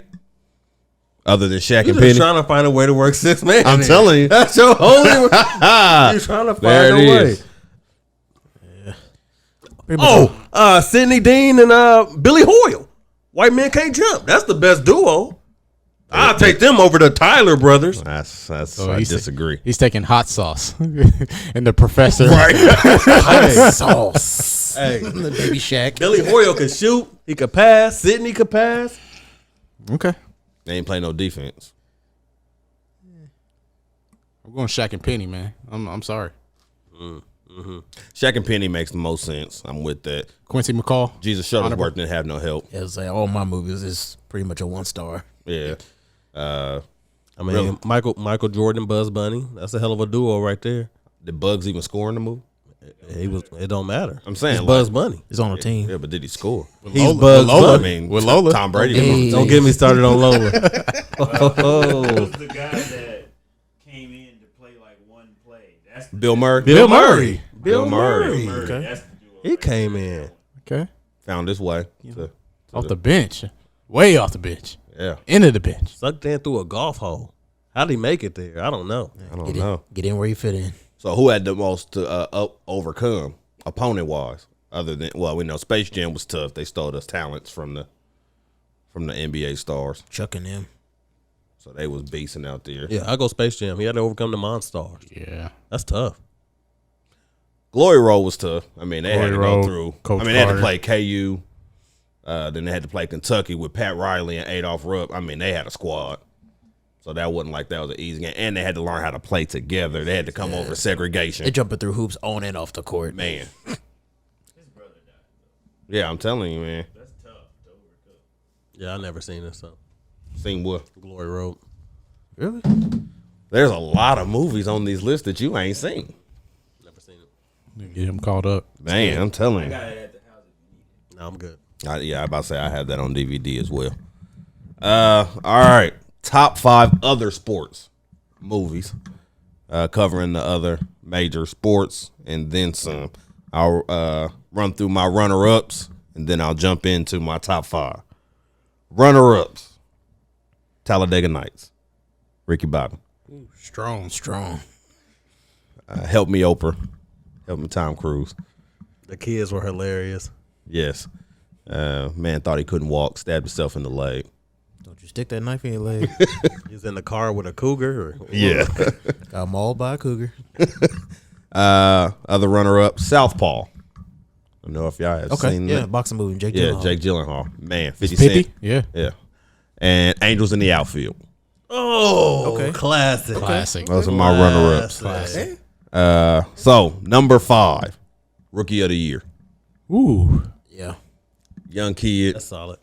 other than Shaq You and just Penny? trying to find a way to work 6 man. I'm telling you. That's your only. You trying to There find it a way. is. Sidney Dean and Billy Hoyle. White men can't jump. That's the best duo. I'll take them over the Tyler brothers. That's So I he's- disagree. He's taking hot sauce and the professor. Sauce. Hey, The baby Shaq. Billy Hoyle can shoot. He could pass. Sidney could pass. Okay. They ain't playing no defense. I'm going Shaq and Penny, man. I'm sorry. Shaq and Penny makes the most sense. I'm with that. Quincy McCall. Jesus Shuttlesworth didn't have no help. Yeah, it's like all my movies is pretty much a 1-star. Yeah. I mean, Really? Michael Jordan, Buzz Bunny. That's a hell of a duo right there. Did Bugs even score in the movie? He was. It don't matter. I'm saying He's like- Buzz Bunny. He's on the team. Yeah, but did he score? He's Buzz I Bunny. mean, With Lola. Tom Brady. Hey. Don't get me started on Lola. Oh, Who's the guy that came in to play like one play? That's the Bill Murray. Bill Murray. Bill Murray. Murray. Okay. That's the duo. He came in. Okay. Found his way. To, Off the bench. Way off the bench. yeah. Into the bench. Sucked in through a golf hole. How'd he make it there? I don't know. I don't know. Get in where you fit in. So who had the most to overcome opponent wise? Other than we know Space Jam was tough. They stole us talents from the NBA stars. Chucking him. So they was beasting out there. Yeah, I go Space Jam. He had to overcome the Monstars. Yeah. That's tough. Glory Road was tough. I mean, they had to Glory go Road, through. Coach I mean, they had to Carter. play KU. Then they had to play Kentucky with Pat Riley and Adolph Rupp. I mean, they had a squad. So that wasn't like that was an easy game. And they had to learn how to play together. They had to come over segregation. They jumping through hoops on and off the court. Man. Yeah, I'm telling you, man. That's tough to overcome. Yeah, I never seen this. So Seen what? Glory Road. Really? There's a lot of movies on these lists that you ain't seen. Never seen it. Get him called up. Man, I'm telling you. Got it at the house if you need it. No, I'm good. Yeah, I about to say I had that on DVD as well. All right. Top 5 other sports movies covering the other major sports and then some. I'll run through my runner-ups and then I'll jump into my top 5. Runner-ups. Talladega Nights. Ricky Bobby. Strong. Help Me Oprah. Help Me Tom Cruise. The kids were hilarious. Yes. Man thought he couldn't walk, stabbed himself in the leg. Don't you stick that knife in your leg. He's in the car with a cougar. Or, Yeah. Got mauled by a cougar. Other runner-up, Southpaw. I don't know if y'all have Okay. seen Yeah, that. boxing movie. Jake Yeah, Gyllenhaal. Jake Gyllenhaal. Man, 50 Pippy? Cent. Yeah. Yeah. And Angels in the Outfield. Oh, Okay. classic. Classic. Those are my runner-ups. Classic. So, number 5, Rookie of the Year. Ooh. Yeah. Young kid. That's solid.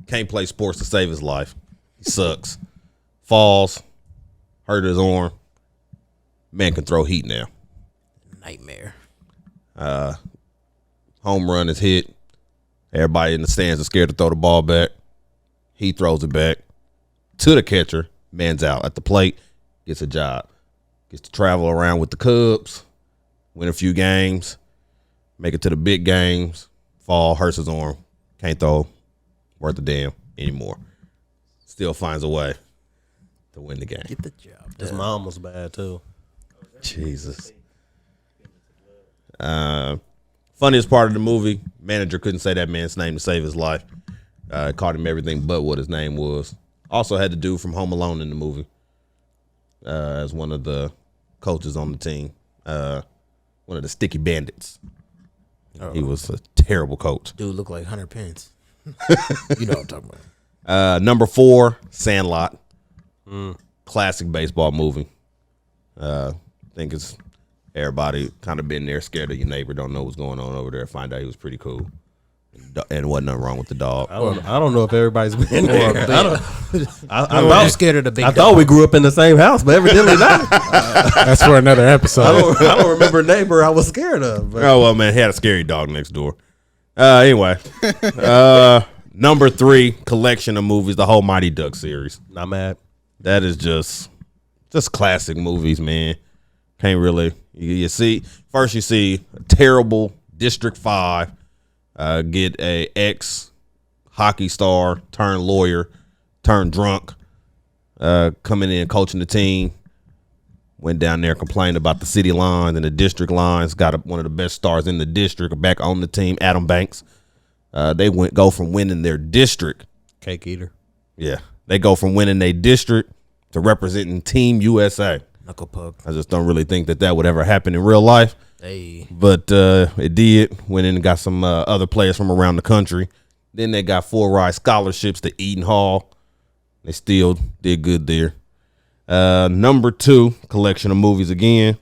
Can't play sports to save his life. He sucks. Falls. Hurt his arm. Man can throw heat now. Nightmare. Home run is hit. Everybody in the stands is scared to throw the ball back. He throws it back to the catcher. Man's out at the plate. Gets a job. Gets to travel around with the Cubs. Win a few games. Make it to the big games. Fall. Hurts his arm. Can't throw. Worth a damn anymore. Still finds a way to win the game. Get the job. His mom was bad too. Jesus. Funniest part of the movie, manager couldn't say that man's name to save his life. Called him everything but what his name was. Also had the dude from Home Alone in the movie. as one of the coaches on the team. One of the Sticky Bandits. He was a terrible coach. Dude looked like Hunter Pence. You know what I'm talking about. Number 4, Sandlot. Classic baseball movie. I think it's everybody kind of been there, scared of your neighbor, don't know what's going on over there. Find out he was pretty cool, and wasn't nothing wrong with the dog. I don't know if everybody's been there. I'm scared of the big I dog. thought we grew up in the same house, but evidently not. That's for another episode. I don't remember a neighbor I was scared of. But. Oh well, man, he had a scary dog next door. Anyway, number 3 collection of movies, the whole Mighty Duck series. Not mad. That is just classic movies, man. Can't really you see first you see a terrible District 5 get a ex hockey star turned lawyer turned drunk coming in coaching the team. Went down there, complained about the city lines and the district lines. Got one of the best stars in the district back on the team, Adam Banks. They go from winning their district. Cake eater. Yeah, they go from winning their district to representing Team USA. Knuckle puck. I just don't really think that would ever happen in real life. Hey. But it did. Went in and got some other players from around the country. Then they got full ride scholarships to Eaton Hall. They still did good there. Number 2 collection of movies again.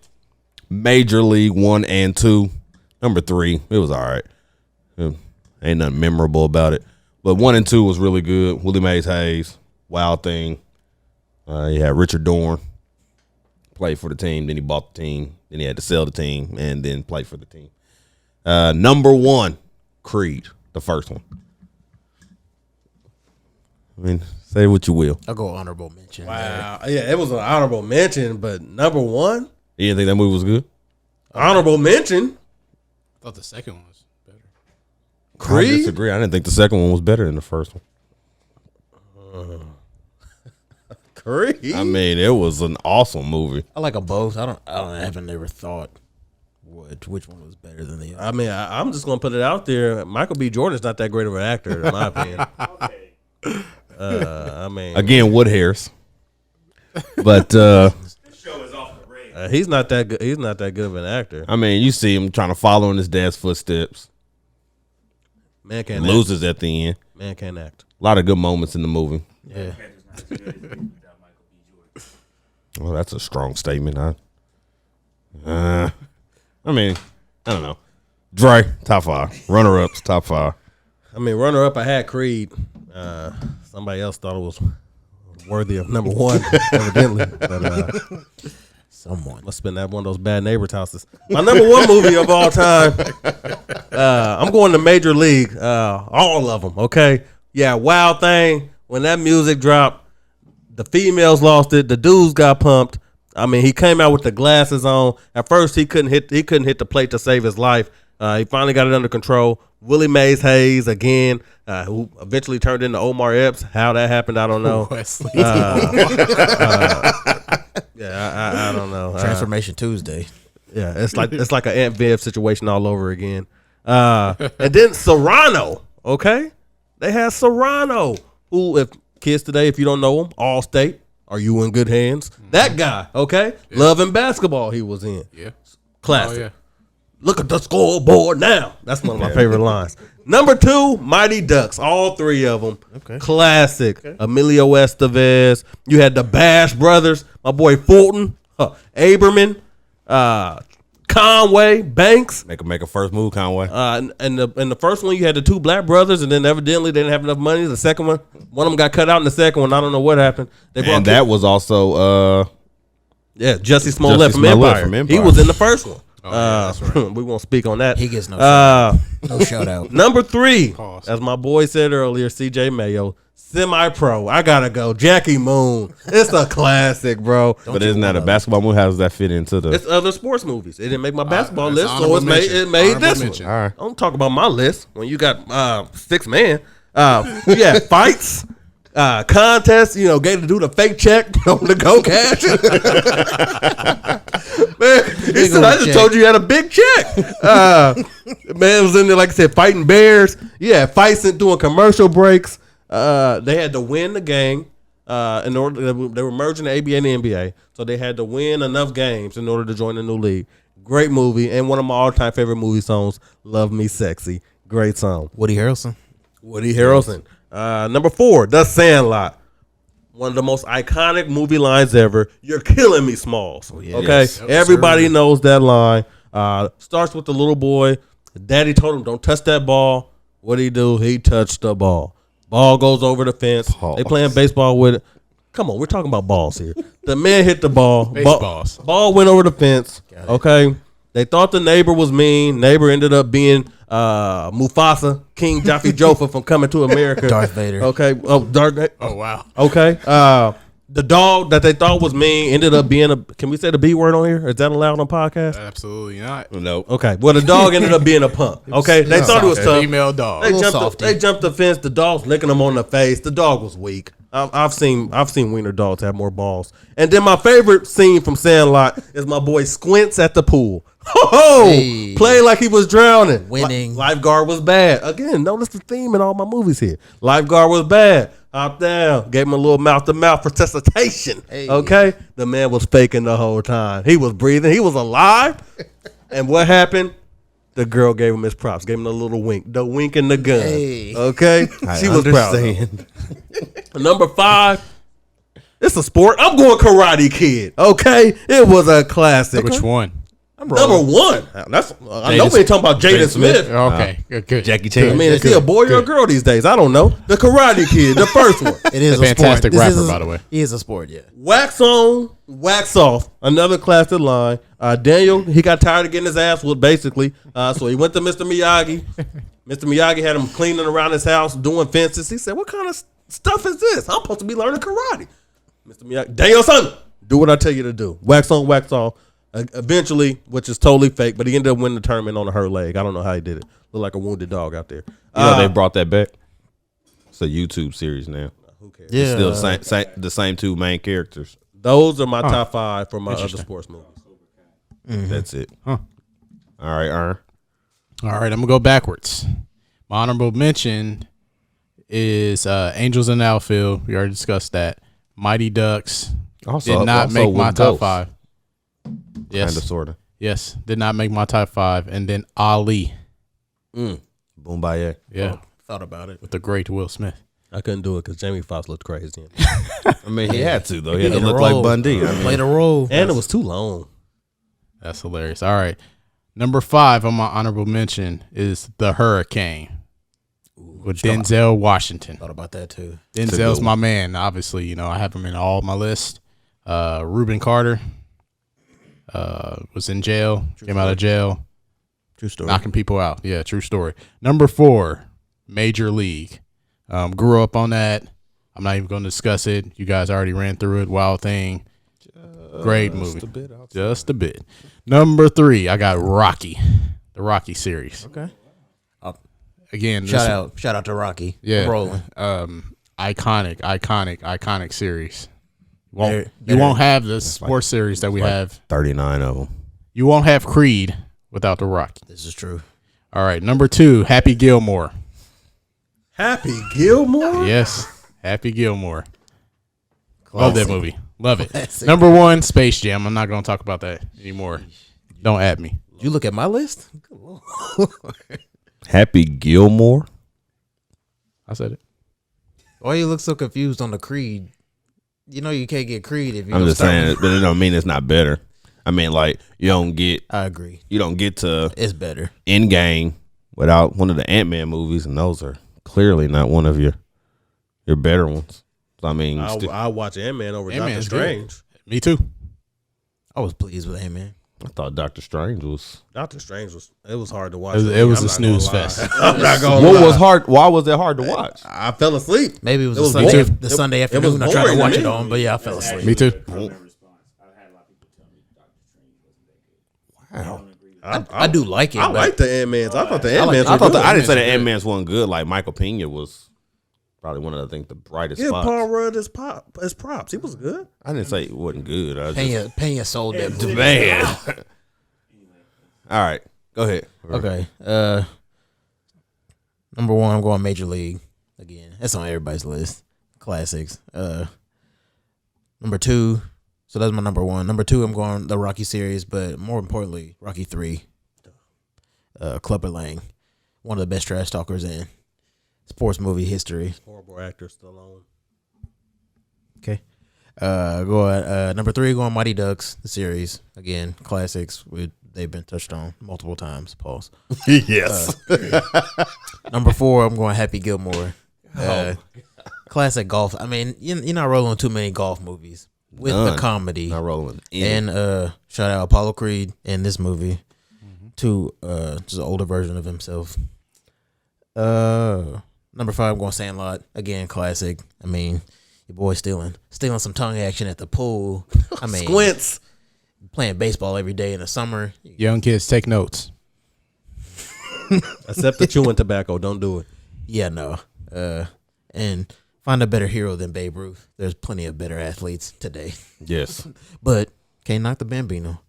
Major League 1 and 2. Number 3, it was all right. Ain't nothing memorable about it. But 1 and 2 was really good. Willie Mays Hayes, Wild Thing. You had Richard Dorn. Played for the team, then he bought the team, then he had to sell the team, and then play for the team. Number 1, Creed, the first one. I mean, say what you will. I'll go honorable mention. Wow. Yeah, it was an honorable mention, but number 1? You didn't think that movie was good? Honorable mention? I thought the second one was better. I Creed? disagree. I didn't think the second one was better than the first one. Creed? I mean, it was an awesome movie. I like them both. I haven't never thought which one was better than the other. I mean, I'm just going to put it out there. Michael B. Jordan's not that great of an actor, in my opinion. Okay. I mean, Again, Wood Harris. But This show is off the rails. he's not that good. He's not that good of an actor. I mean, you see him trying to follow in his dad's footsteps. Man can't act. Loses at the end. Man can't act. A lot of good moments in the movie. Yeah. Panthers not as good as they without Michael B. Jordan. Well, that's a strong statement. I mean, I don't know. Dre, top 5. Runner-ups, top 5. I mean, runner up, I had Creed. Somebody else thought it was worthy of number 1, evidently. But Someone. must have been at one of those bad neighbors' houses. My number 1 movie of all time. I'm going to Major League. All of them. Okay. Yeah. Wild Thing. When that music dropped, the females lost it. The dudes got pumped. I mean, he came out with the glasses on. At first, he couldn't hit the plate to save his life. He finally got it under control. Willie Mays Hayes again, who eventually turned into Omar Epps. How that happened, I don't know. Wesley. Yeah, I don't know. Transformation Tuesday. Yeah, it's like an Aunt Viv situation all over again. And then Serrano, okay? They had Serrano, who, if kids today, if you don't know him, All-State, Are You in Good Hands? That guy, okay? Yeah. Love and Basketball he was in. Yeah. Classic. Oh, yeah. Look at the scoreboard now. That's one of my favorite lines. Number 2, Mighty Ducks. All 3 of them. Okay. Classic. Emilio Estevez. You had the Bash Brothers. My boy Fulton. Aberman. Conway. Banks. Make a first move, Conway. And the first one, you had the 2 black brothers, and then evidently they didn't have enough money. The second one of them got cut out in the second one. I don't know what happened. They And that was also Jussie Smollett from Smollett Empire. from He Empire. was in the first one. Oh, yeah, that's right. We won't speak on that. He gets no shout Uh, No shout out. Number 3, Pause. as my boy said earlier, CJ Mayo, semi-pro. I gotta go. Jackie Moon. It's a classic, bro. but isn't that a basketball move? How does that fit into the? It's other sports movies. It didn't make my basketball that's list, so honorable it mention. made Honorable this mention. one. All right. Don't talk about my list when you got 6 man. Yeah, fights, contests. You know, gave the dude a fake check on the go cash. Man, he said, I just told you had a big check. Man was in there, like I said, fighting bears. Yeah, fights and doing commercial breaks. They had to win the game. In order, they were merging the ABA and the NBA, so they had to win enough games in order to join the new league. Great movie, and one of my all-time favorite movie songs, "Love Me Sexy." Great song. Woody Harrelson. Woody Harrelson. Number 4, The Sandlot. One of the most iconic movie lines ever. You're killing me, Smalls. Okay, Yes. everybody knows that line. Starts with the little boy. Daddy told him, "Don't touch that ball." What did he do? He touched the ball. Ball goes over the fence. Pause. They playing baseball with it. Come on, we're talking about balls here. The man hit the ball. Baseballs. Ball went over the fence. Okay. They thought the neighbor was mean. Neighbor ended up being Mufasa, King Jaffe Joffa from Coming to America. Darth Vader. Okay. Oh, Darth. Oh wow. Okay. The dog that they thought was mean ended up being a. Can we say the B word on here? Is that allowed on podcast? Absolutely not. No. Okay. Well, the dog ended up being a punk. Okay. They thought it was tough. Female dog. They little jumped. softy. They jumped the fence. The dog's licking them on the face. The dog was weak. I've seen wiener dogs have more balls. And then my favorite scene from Sandlot is my boy Squints at the pool. Ho! Hey. Playing like he was drowning. Winning. Lifeguard was bad. Again, notice the theme in all my movies here. Lifeguard was bad. Hopped down. Gave him a little mouth-to-mouth resuscitation. Hey. Okay? The man was faking the whole time. He was breathing. He was alive. And what happened? The girl gave him his props. Gave him a little wink. The wink and the gun. Hey. Okay? I She was proud of him. understand. Number 5. It's a sport. I'm going Karate Kid. Okay? It was a classic. Which one? Number 1. That's I know Jaden we ain't talking about Jaden Smith. Okay. Good. Jackie I Chan. mean, is he a boy or a girl these days? I don't know. The Karate Kid, the first one. It is A a fantastic sport. rapper, This is by the way. He is a sport, yeah. Wax on, wax off. Another classic line. Daniel, he got tired of getting his ass whooped, basically. So he went to Mr. Miyagi. Mr. Miyagi had him cleaning around his house, doing fences. He said, "What kind of stuff is this? I'm supposed to be learning karate." Mr. Miyagi, Daniel, son, do what I tell you to do. Wax on, wax off. Eventually, which is totally fake, but he ended up winning the tournament on a hurt leg. I don't know how he did it. Looked like a wounded dog out there. You know they brought that back. It's a YouTube series now. Who cares? Yeah. Still the same two main characters. Those are my top 5 for my other sports movies. That's it. All right, Ern. All right, I'm gonna go backwards. My honorable mention is Angels in the Outfield. We already discussed that. Mighty Ducks did not make my top 5. Yes, Kind of, sort of. yes, did not make my top 5. And then Ali, Boombayah. yeah, Thought about it. with the great Will Smith. I couldn't do it because Jamie Foxx looked crazy. I mean, he had to, though. He had to Played a look like role. Bundy. I mean, Played a role. And it was too long. That's hilarious. All right, number 5 on my honorable mention is The Hurricane with Denzel Washington. Thought about that too. Denzel's good my man. Obviously, you know I have him in all my list. Reuben Carter was in jail, came out of jail, True story. knocking people out. Yeah, true story. Number 4, Major League. Grew up on that. I'm not even going to discuss it. You guys already ran through it. Wild Thing. Great movie. Just a bit. Number 3, I got Rocky, the Rocky series. Okay. Again, Shout out to Rocky. Yeah. I'm rolling. Iconic series. Better- You won't have the sports series that we have. 39 of them. You won't have Creed without the Rocky. This is true. All right, number 2, Happy Gilmore. Happy Gilmore? Yes, Happy Gilmore. Love that movie. Love it. Classic. Number 1, Space Jam. I'm not going to talk about that anymore. Don't add me. Did you look at my list? Happy Gilmore. I said it. Why you look so confused on the Creed? You know you can't get Creed if you. I'm don't just start saying, with- but it don't mean it's not better. I mean, like you don't get I agree. to It's better. Endgame without one of the Ant-Man movies, and those are clearly not one of your better ones. So, I mean, I'll watch Ant-Man over Ant-Man's Doctor Strange. Me too. I was pleased with Ant-Man. I thought Doctor Strange was. Doctor Strange was hard to watch. It was I'm a not snooze gonna lie. fest. I'm not going What was hard? Why was it hard to watch? I fell asleep. Maybe it was, It was Sunday, boring. the Sunday It was afternoon. I tried boring to to watch me. it on, but yeah, I fell asleep. Me too. I do like it. I but like the Ant-Mans. I thought the like Ant-Mans the- I thought were I didn't say good. the Ant-Man's wasn't good. Like Michael Pena was probably one of the brightest Yeah, spots. Paul Rudd as props. He was good. I didn't say it wasn't good. I just, Pena sold that movie. man. All right, go ahead. Okay. Number 1, I'm going Major League again. That's on everybody's list. Classics. Number 2. So that's my number 1. Number 2, I'm going the Rocky series, but more importantly, Rocky 3. Clubber Lang, one of the best trash talkers in sports movie history. Horrible actor still on. Okay. Number 3, going Mighty Ducks, the series. Again, classics. They've been touched on multiple times. Pause. Yes. Number 4, I'm going Happy Gilmore. Classic golf. I mean, you're not rolling too many golf movies with None. the comedy. Not rolling. And shout out Apollo Creed in this movie to just an older version of himself. Number 5, I'm going Sandlot. Again, classic. I mean, your boy stealing some tongue action at the pool. I mean, Squints. playing baseball every day in the summer. Young kids, take notes. Except the chewing tobacco. Don't do it. Yeah, no. And find a better hero than Babe Ruth. There's plenty of better athletes today. Yes. But can't knock the Bambino.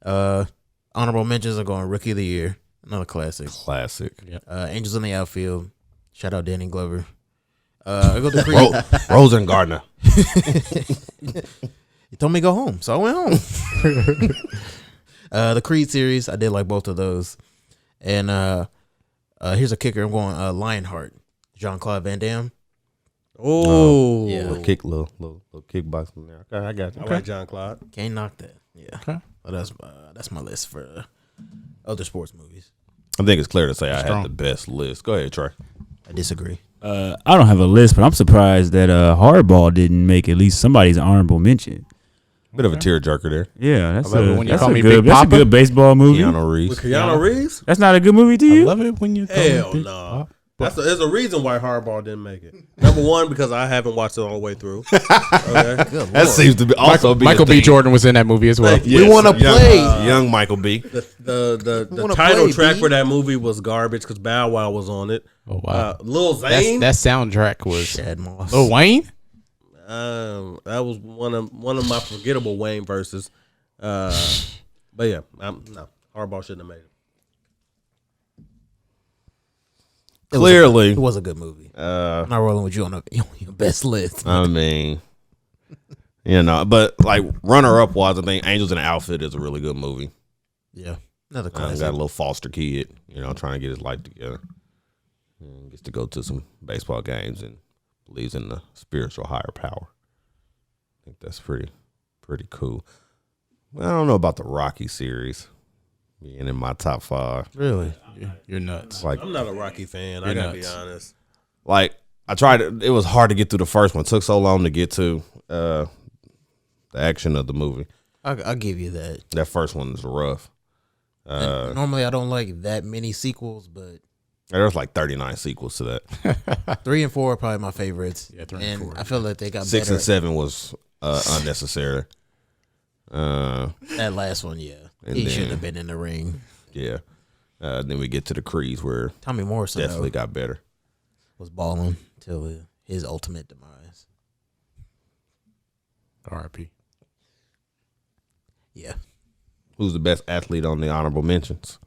Honorable mentions are going Rookie of the Year. Another classic. Classic. Angels in the Outfield. Shout out Danny Glover. I go to Creed. Rosengardner. He told me to go home, so I went home. The Creed series, I did like both of those. And here's a kicker. I'm going Lionheart. Jean-Claude Van Damme. Oh. Yeah. Little kickboxing there. Okay, I got you. All right, John Claude. Can't knock that. Yeah. Okay. Well, that's my list for other sports movies. I think it's clear to say I Strong. had the best list. Go ahead, Trey. I disagree. I don't have a list, but I'm surprised that Hardball didn't make at least somebody's honorable mention. Bit of a tearjerker there. Yeah, that's I love it when you that's call a me good, Big that's a Papa. good baseball movie. Keanu Reeves. With Keanu Reeves? That's not a good movie to I you? love it when you call Hell me Big no. Papa. There's a reason why Hardball didn't make it. Number 1, because I haven't watched it all the way through. Okay. That seems to be also be Michael a B. thing. Jordan was in that movie as well. Thank you. Yes, We wanna young- play. young Michael B. The wanna title play, track B? for that movie was garbage because Bow Wow was on it. Oh wow, Lil Zane. that soundtrack was Shad Moss. Lil Wayne. That was one of my forgettable Wayne verses. But yeah, no, Hardball shouldn't have made it. Clearly, It was a good movie. I'm not rolling with you on your best list. I mean, but like runner-up wise, I think Angels in the Outfit is a really good movie. Yeah. Another Got classic. a little foster kid, trying to get his life together. And gets to go to some baseball games and believes in the spiritual higher power. I think that's pretty cool. Well, I don't know about the Rocky series being in my top 5. Really? You're nuts. Like, I'm not a Rocky fan. I You're gotta be nuts. honest. Like I tried it was hard to get through the first one. It took so long to get to the action of the movie. I'll give you that. That first one is rough. And normally I don't like that many sequels, but There's like 39 sequels to that. 3 and 4 are probably my favorites. Yeah, 3 and 4. I feel like they got 6 better. and 7 was unnecessary. That last one, yeah. And He then- shouldn't have been in the ring. Yeah. Then we get to the Creeds where Tommy Morrison definitely though, got better. was balling till his ultimate demise. R.I.P. Yeah. Who's the best athlete on the honorable mentions?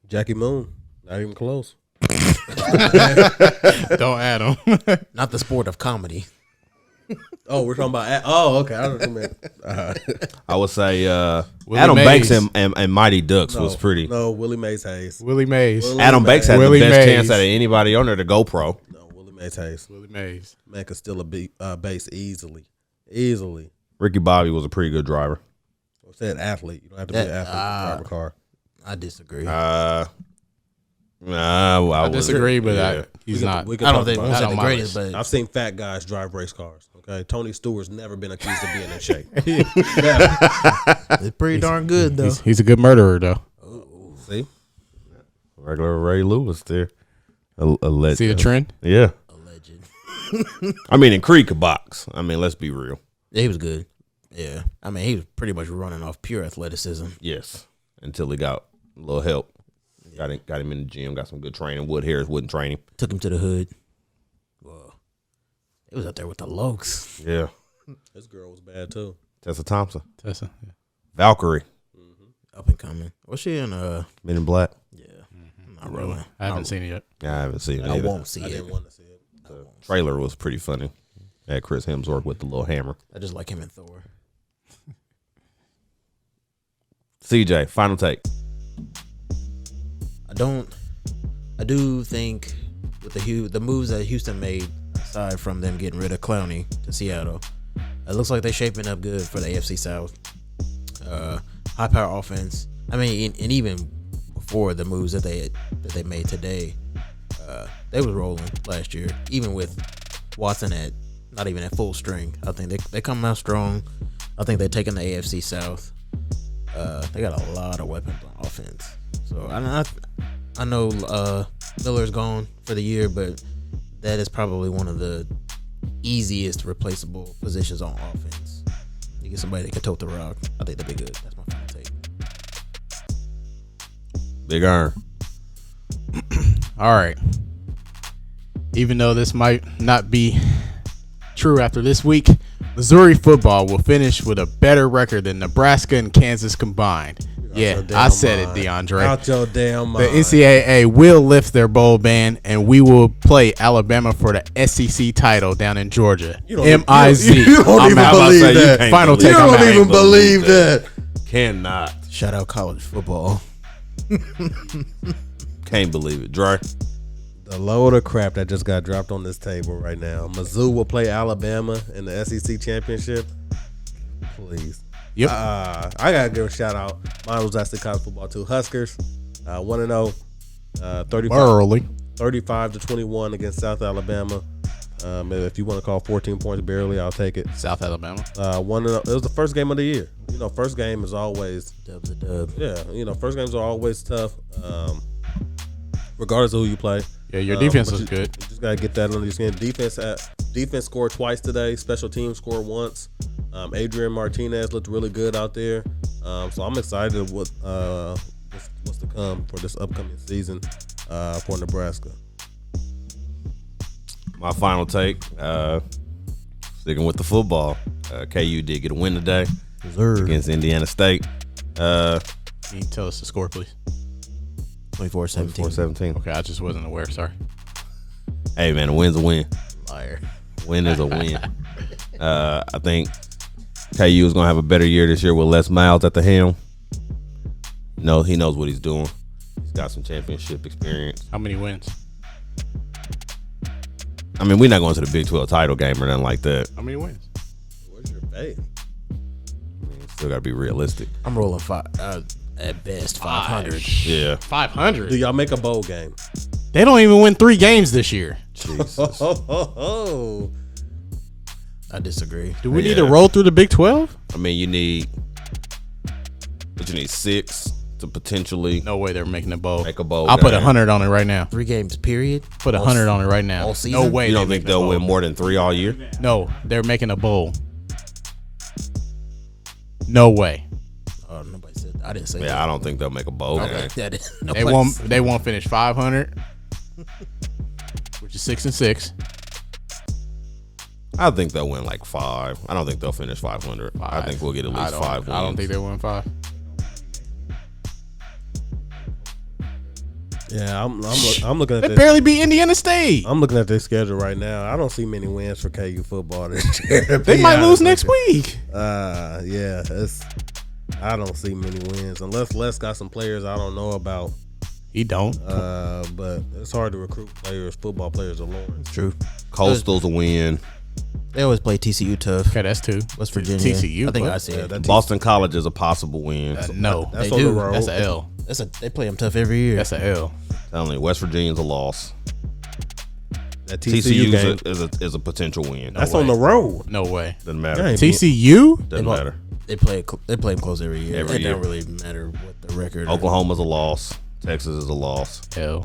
Jackie Moon, not even close. Don't add him. Not the sport of comedy. Oh, we're talking about. Okay. I don't know. I would say Willie Adam Mays. Banks and Mighty Ducks was pretty. No, Willie Mays Hayes. Willie Mays. Adam Banks had Willie the best Mays. chance out of anybody on there to go pro. No, Willie Mays Hayes. Willie Mays. Man could steal a base easily. Ricky Bobby was a pretty good driver. I said athlete. You don't have to be an athlete to drive a car. I disagree. I I disagree, but yeah. he's We could- not. we could I don't talk think about we it. said Not the on my greatest, list. but I've seen fat guys drive race cars. Okay, Tony Stewart's never been accused of being in shape. it's pretty darn good though. He's a good murderer, though. See, Regular Ray Lewis there. A legend. See the trend? Yeah. A legend. I mean, and Creed could box. I mean, let's be real. Yeah, he was good. Yeah. I mean, he was pretty much running off pure athleticism. Yes. Until he got a little help. Got him in the gym, got some good training. Wood Harris wouldn't train him. Took him to the hood. Well, it was up there with the Lokes. Yeah. this girl was bad too. Tessa Thompson. Tessa. Yeah. Valkyrie. Up and coming. Was she in Men in Black. yeah. I'm not rolling. I haven't seen it yet. Yeah, I haven't seen it. I either. won't see I it. didn't want to see it. The trailer was pretty funny. At Chris Hemsworth with the little hammer. I just like him in Thor. CJ, final take. I do think with the moves that Houston made, aside from them getting rid of Clowney to Seattle, it looks like they're shaping up good for the AFC South. High power offense. I mean, and even before the moves that they made today, they was rolling last year. Even with Watson not even at full strength, I think they come out strong. I think they're taking the AFC South. They got a lot of weapons on offense. So I know Miller's gone for the year, but that is probably one of the easiest replaceable positions on offense. You get somebody that can tote the rock. I think that'd be good. That's my final take. Big Iron. All right. Even though this might not be true after this week, Missouri football will finish with a better record than Nebraska and Kansas combined. Yeah, I said it, DeAndre. Out your damn mind. The NCAA will lift their bowl ban, and we will play Alabama for the SEC title down in Georgia. M-I-Z. You don't I'm even out. believe You that. can't Final believe take. You I'm don't out. even believe that. Cannot. Shout out college football. Can't believe it. Dre. The load of crap that just got dropped on this table right now. Mizzou will play Alabama in the SEC championship. Please. Yep. I gotta give a shout out. Mine was actually college football too. Huskers 1-0, 35-21 against South Alabama. If you want to call 14 points barely, I'll take it. South Alabama. 1-0. It was the first game of the year. You know, first game is always Dub's a dub. yeah. You know, first games are always tough. Regardless of who you play. Yeah, your defense but was good. You just gotta get that under your skin. Defense scored twice today. Special teams scored once. Adrian Martinez looked really good out there. So I'm excited what's to come for this upcoming season for Nebraska. My final take. Sticking with the football. KU did get a win today against Indiana State. Can you tell us the score, please? 24-17. 4-17. Okay, I just wasn't aware. Sorry. Hey man, a win's a win. Liar. Win is a win. I think KU is gonna have a better year this year with Les Miles at the helm. No, he knows what he's doing. He's got some championship experience. How many wins? I mean, we're not going to the Big 12 title game or nothing like that. How many wins? Where's your faith? I mean, still got to be realistic. I'm rolling at best 500. Yeah. 500. Do y'all make a bowl game? They don't even win 3 games this year. Jesus. Oh. I disagree. Do we need to roll through the Big 12? I mean, you need 6 to potentially No way they're making a bowl. make a bowl I'll put game. 100 on it right now. 3 games, period. Put 100 on it right now. all No season? way. You don't they think making a they'll bowl. win more than 3 all year? No, they're making a bowl. No way. Oh, nobody said that. I didn't say that. Yeah, I don't think they'll make a bowl game. They won't finish 500, which is 6-6. I think they'll win like 5. I don't think they'll finish 500. I think we'll get at least 5 wins. I don't think they win 5. Yeah, I'm looking at They this. barely beat Indiana State. I'm looking at their schedule right now. I don't see many wins for KU football this year. to They be might honest lose with next you. week. Yeah, I don't see many wins unless Les got some players I don't know about. He don't. But it's hard to recruit players, football players alone. True. Coastal's a win. They always play TCU tough. Okay, that's 2. West Virginia. TCU. I think what? I see it. That's Boston College is a possible win. No, That's They on do. the road. that's a L. They play them tough every year. That's a L. Telling you, West Virginia's a loss. That TCU game. TCU is a potential win. That's on the road. No way. Doesn't matter. Yeah, TCU? Doesn't matter. They play them close every year. Every It year. don't really matter what the record. Oklahoma's a loss. Texas is a loss. L.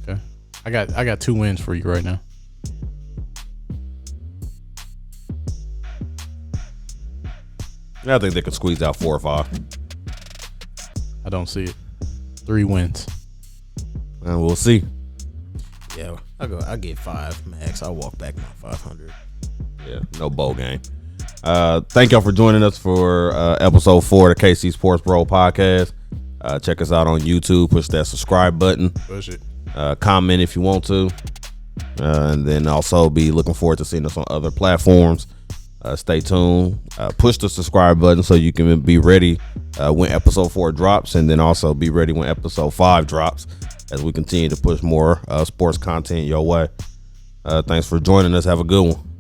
Okay. I got 2 wins for you right now. I think they could squeeze out 4 or 5. I don't see it. 3 wins. And we'll see. Yeah, I get 5 max. I'll walk back my 500. Yeah, no bowl game. Thank y'all for joining us for episode 4 of the KC Sports Bro podcast. Check us out on YouTube. Push that subscribe button. Push it. Comment if you want to. and then also be looking forward to seeing us on other platforms. Stay tuned. Push the subscribe button so you can be ready when episode 4 drops, and then also be ready when episode 5 drops as we continue to push more sports content your way. Thanks for joining us. Have a good one.